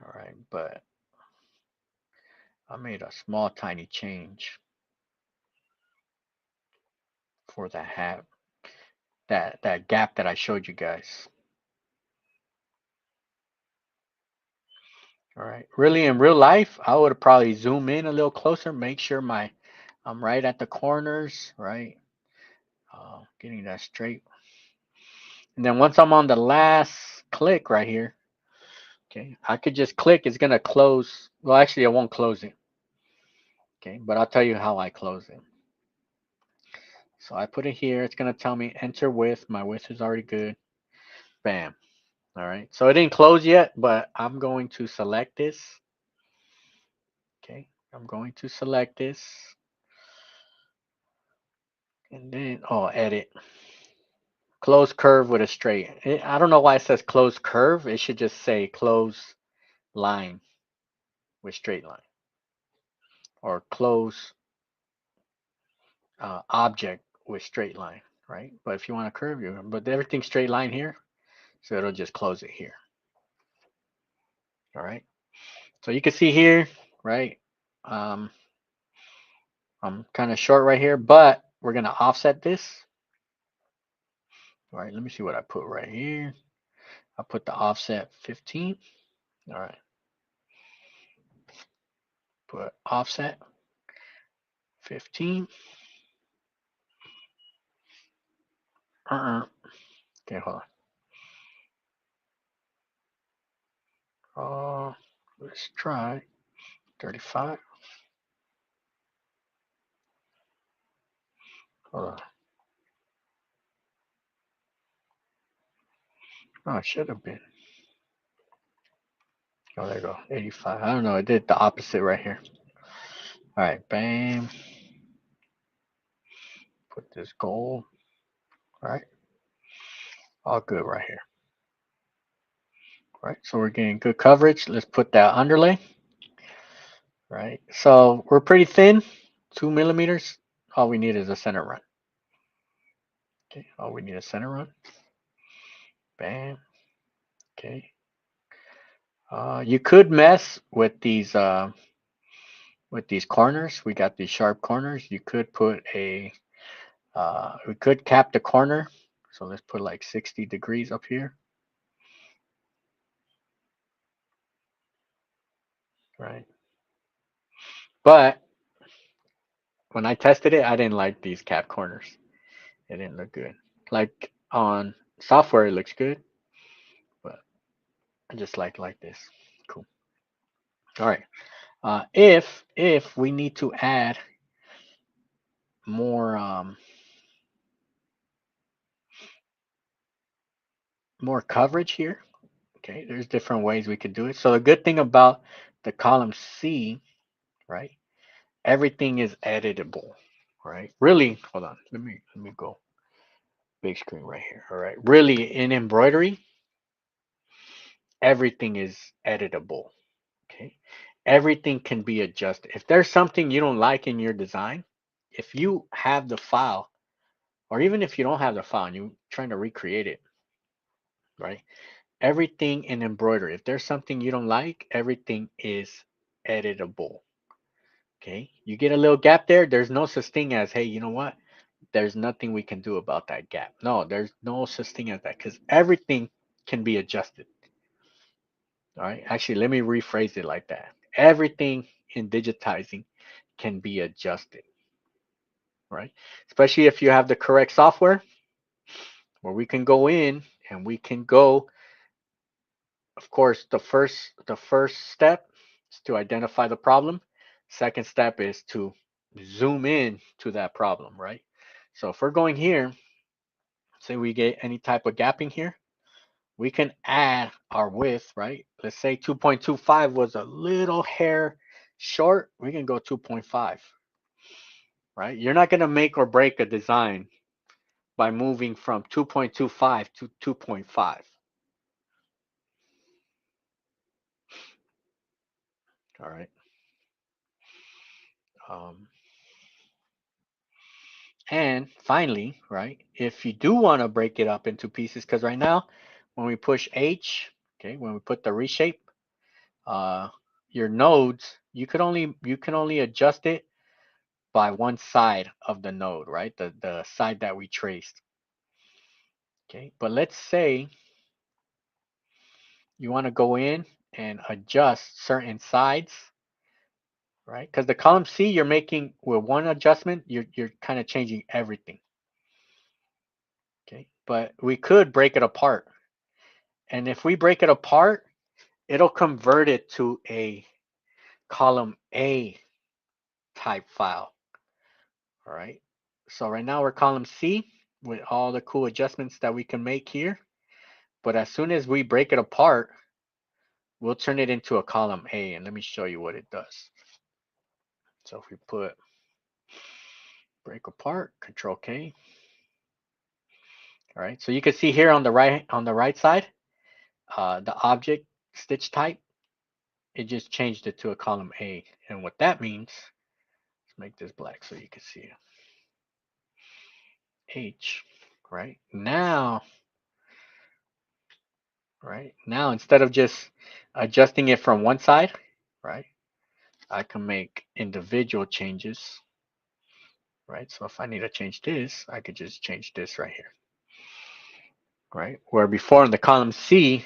All right, but I made a small tiny change for the hat. That gap that I showed you guys. All right. Really, in real life, I would probably zoom in a little closer, make sure I'm right at the corners, right? Getting that straight. And then once I'm on the last click right here, okay, I could just click. It's gonna close. Well, actually, I won't close it. Okay, but I'll tell you how I close it. So I put it here. It's gonna tell me enter width. My width is already good. Bam. All right. So it didn't close yet, but I'm going to select this. Okay, I'm going to select this. And then, oh, edit. Close curve with a straight. I don't know why it says close curve. It should just say close line with straight line. Or close object with straight line, right? But if you want to curve, but everything's straight line here. So it'll just close it here. All right. So you can see here, right? Um, I'm kind of short right here, but we're going to offset this. All right. Let me see what I put right here. I put the offset 15. All right. Put offset 15. Okay, hold on. Let's try 35. Hold on. Oh, it should have been. Oh, there you go. 85. I don't know. I did the opposite right here. All right, bam. Put this gold. All right. All good right here. All right. So we're getting good coverage. Let's put that underlay. Right. So we're pretty thin. 2 millimeters. All we need is a center run. Okay. All we need is center run. Bam. Okay. You could mess with these corners. We got these sharp corners. You could put a we could cap the corner. So let's put like 60 degrees up here. Right. But when I tested it, I didn't like these cap corners. It didn't look good. Like on software, it looks good, but I just like this. Cool. All right. If we need to add more more coverage here, okay, there's different ways we could do it. So the good thing about the column C, right? Everything is editable, right? Really, hold on. Let me go big screen right here. All right. Really, in embroidery, everything is editable. Okay. Everything can be adjusted. If there's something you don't like in your design, if you have the file, or even if you don't have the file and you're trying to recreate it, right? Everything in embroidery, if there's something you don't like, everything is editable. Okay. You get a little gap there, there's no such thing as, hey, you know what? There's nothing we can do about that gap. No, there's no such thing as that because everything can be adjusted. All right. Actually, let me rephrase it like that. Everything in digitizing can be adjusted, right? Especially if you have the correct software where we can go in and we can go, of course, the first step is to identify the problem. Second step is to zoom in to that problem, right? So if we're going here, say we get any type of gapping here, we can add our width, right? Let's say 2.25 was a little hair short. We can go 2.5, right? You're not going to make or break a design by moving from 2.25 to 2.5. All right. Um, and finally, right, if you do want to break it up into pieces, because right now, when we push H, okay, when we put the reshape, uh, your nodes, you can only adjust it by one side of the node, right? The side that we traced. Okay, but let's say you want to go in and adjust certain sides, right? Because the column C you're making with one adjustment, you're kind of changing everything. Okay, but we could break it apart. And if we break it apart, it'll convert it to a column A type file. All right. So right now we're column C with all the cool adjustments that we can make here. But as soon as we break it apart, we'll turn it into a column A, and let me show you what it does. So if we put break apart, Control K. All right. So you can see here on the right side, the object stitch type, it just changed it to a column A. And what that means, let's make this black so you can see it. H, right? Now instead of just adjusting it from one side, right? I can make individual changes, right? So if I need to change this, I could just change this right here, right? Where before in the column C,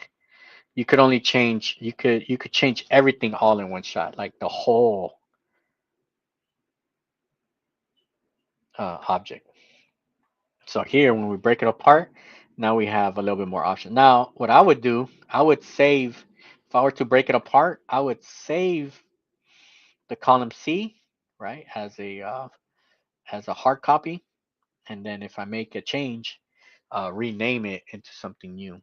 you could change everything all in one shot, like the whole object. So here, when we break it apart, now we have a little bit more option. Now, what I would do, I would save, if I were to break it apart, I would save the column C, right, as a hard copy, and then if I make a change, rename it into something new,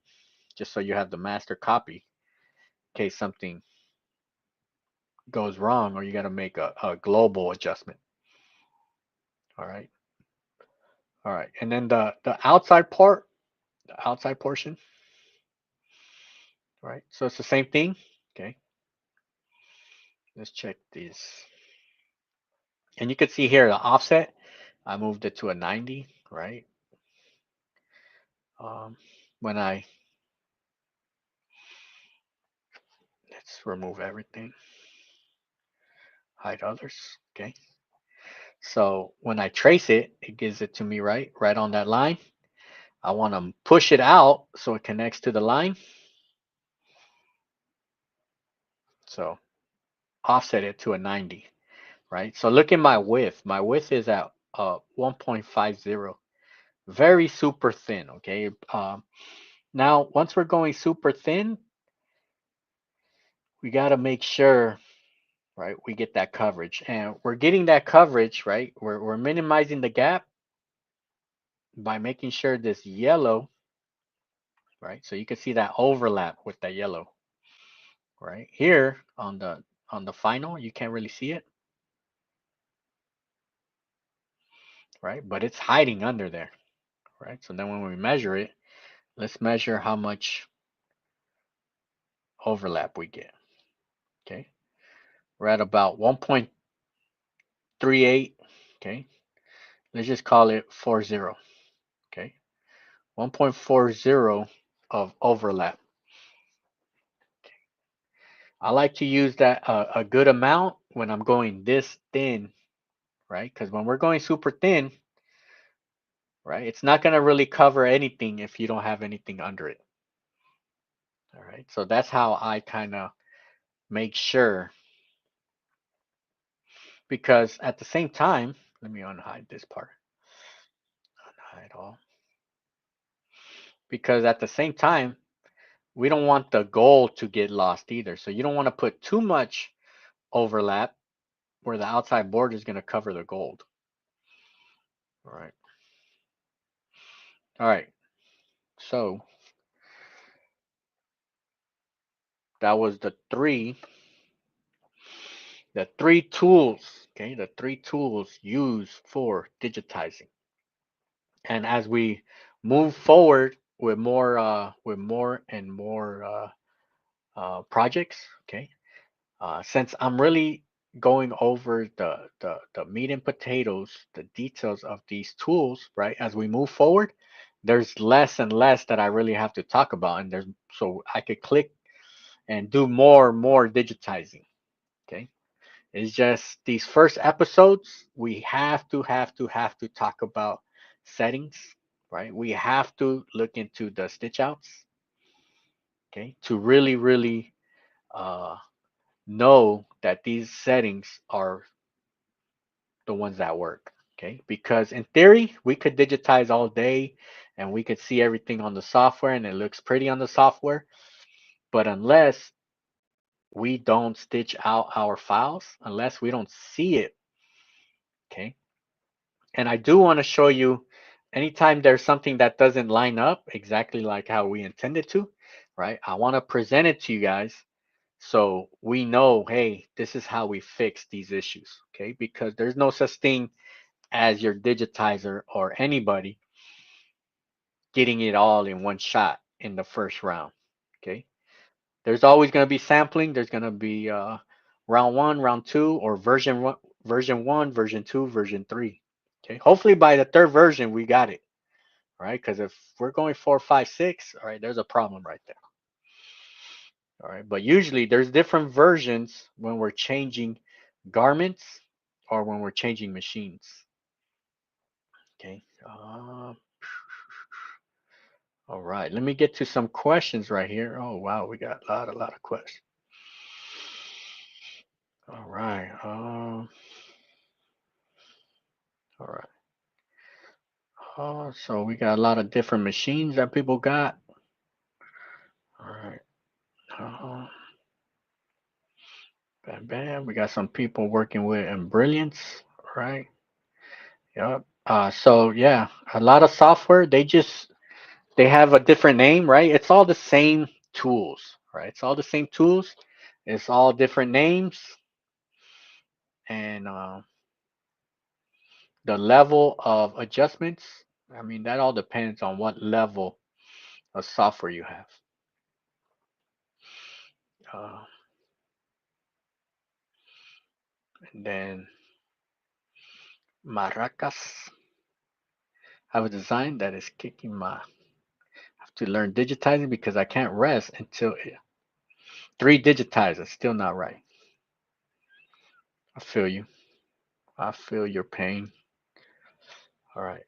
just so you have the master copy in case something goes wrong or you got to make a global adjustment. All right. All right. And then the outside part, the outside portion, right? So it's the same thing. Okay. Let's check this. And you can see here the offset. I moved it to a 90, right? Um, when I let's remove everything, hide others. Okay. So when I trace it, it gives it to me right on that line. I want to push it out so it connects to the line. So offset it to a 90, right? So look at my width. My width is at 1.50, very super thin. Okay. Now once we're going super thin, we got to make sure, right, we get that coverage, and we're getting that coverage, right? We're minimizing the gap by making sure this yellow, right? So you can see that overlap with that yellow, right? Here on the final, you can't really see it, right? But it's hiding under there, right? So then when we measure it, let's measure how much overlap we get. Okay. We're at about 1.38. Okay. Let's just call it 40. Okay. 1.40 of overlap. I like to use that a good amount when I'm going this thin, right? Because when we're going super thin, right, it's not going to really cover anything if you don't have anything under it. All right, so that's how I kind of make sure, because at the same time, let me unhide this part, unhide all, because at the same time, we don't want the gold to get lost either. So you don't want to put too much overlap where the outside border is going to cover the gold. All right. All right. So that was the three tools, okay? The three tools used for digitizing. And as we move forward with more and more projects, okay? Since I'm really going over the meat and potatoes, the details of these tools, right? As we move forward, there's less and less that I really have to talk about, and there's so I could click and do more digitizing. Okay, it's just these first episodes we have to talk about settings, right? We have to look into the stitch outs, okay, to really uh, know that these settings are the ones that work. Okay, because in theory we could digitize all day and we could see everything on the software and it looks pretty on the software, but unless we don't stitch out our files, unless we don't see it, okay. And I do want to show you, anytime there's something that doesn't line up exactly like how we intended to, right? I want to present it to you guys so we know, hey, this is how we fix these issues, okay? Because there's no such thing as your digitizer or anybody getting it all in one shot in the first round, okay? There's always going to be sampling. There's going to be round one, round two, or version one, version two, version three. Okay. Hopefully by the third version we got it. All right. Because if we're going four, five, six, all right, there's a problem right there. All right. But usually there's different versions when we're changing garments or when we're changing machines. Okay. All right. Let me get to some questions right here. Oh wow, we got a lot of questions. All right. All right. So we got a lot of different machines that people got. All right. Uh, bam, bam. We got some people working with Embrilliance. Right. Yep. So yeah, a lot of software. They have a different name, right? It's all the same tools, right? It's all the same tools. It's all different names, and the level of adjustments. I mean, that all depends on what level of software you have. Uh, and then maracas. Have a design that is kicking my. I have to learn digitizing because I can't rest until three digitizers. Still not right. I feel you. I feel your pain. All right.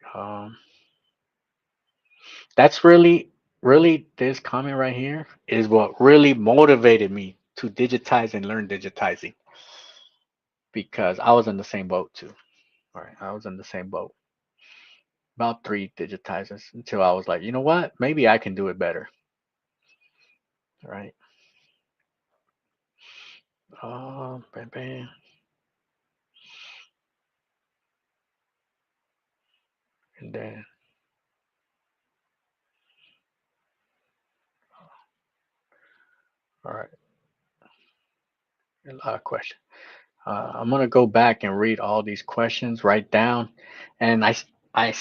That's really this comment right here is what really motivated me to digitize and learn digitizing because I was in the same boat too. All right. I was in the same boat. About three digitizers until I was like, you know what? Maybe I can do it better. All right. Bam, bam. And then, all right. A lot of questions. I'm gonna go back and read all these questions, write down, and I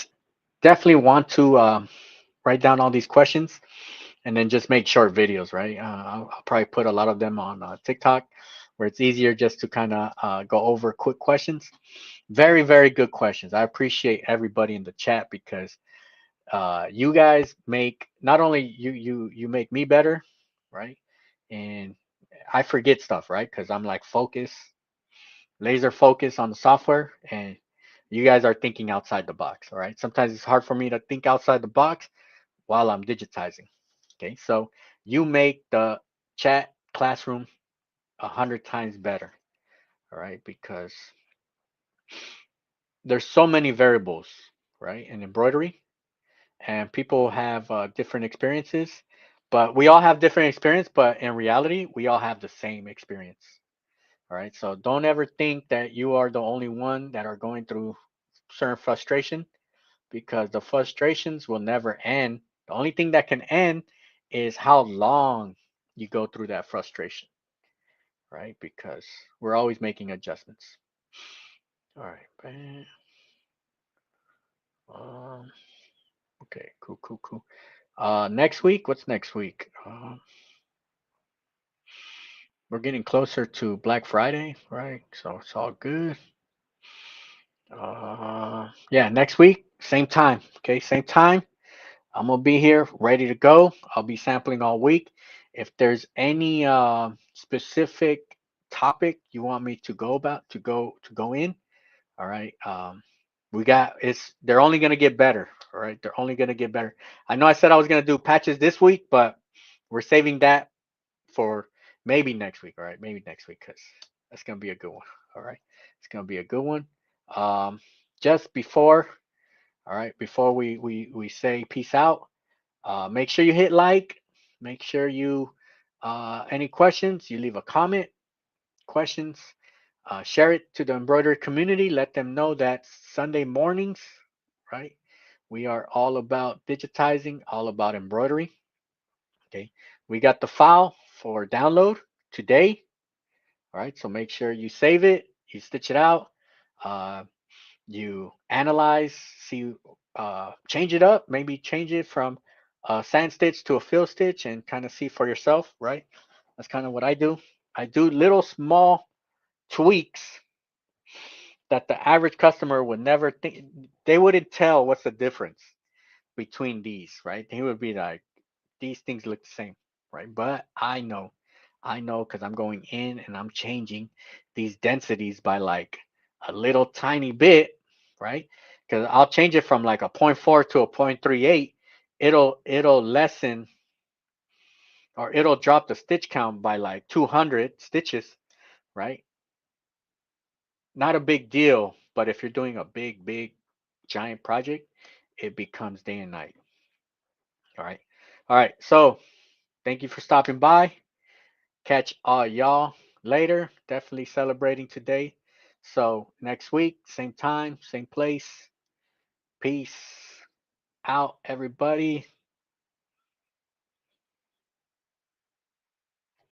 definitely want to write down all these questions and then just make short videos, right? I'll probably put a lot of them on TikTok where it's easier just to kind of go over quick questions. Very, very good questions. I appreciate everybody in the chat because you guys make not only you make me better, right? And I forget stuff, right? Because I'm like focused, laser focus on the software, and you guys are thinking outside the box. All right. Sometimes it's hard for me to think outside the box while I'm digitizing. Okay. So you make the chat classroom 100 times better. All right, because there's so many variables, right, in embroidery, and people have different experiences, but we all have different experience, but in reality we all have the same experience. All right, so don't ever think that you are the only one that are going through certain frustration, because the frustrations will never end. The only thing that can end is how long you go through that frustration, right? Because we're always making adjustments. All right. Um, okay, cool. Next week, what's next week? We're getting closer to Black Friday, right? So it's all good. Yeah, next week, same time. Okay, same time. I'm gonna be here, ready to go. I'll be sampling all week. If there's any specific topic you want me to go about, to go in, all right. We got it's. They're only gonna get better. All right, they're only gonna get better. I know I said I was gonna do patches this week, but we're saving that for maybe next week. All right, maybe next week, because that's gonna be a good one. All right, it's gonna be a good one. Um, just before, all right, before we say peace out, make sure you hit like. Make sure you any questions, you leave a comment. Questions, share it to the embroidery community. Let them know that Sunday mornings, right? We are all about digitizing, all about embroidery. Okay, we got the file for download today. All right, so make sure you save it, you stitch it out, uh, you analyze, see, change it up, maybe change it from a sand stitch to a fill stitch, and kind of see for yourself, right? That's kind of what I do. I do little small tweaks that the average customer would never think. They wouldn't tell what's the difference between these, right? They would be like, these things look the same, right? But I know because I'm going in and I'm changing these densities by like a little tiny bit, right? Because I'll change it from like a point 0.4 to a 0.38. It'll lessen, or it'll drop the stitch count by like 200 stitches, right? Not a big deal, but if you're doing a big giant project, it becomes day and night. All right. All right. So thank you for stopping by. Catch all y'all later. Definitely celebrating today. So next week, same time, same place. Peace out, everybody.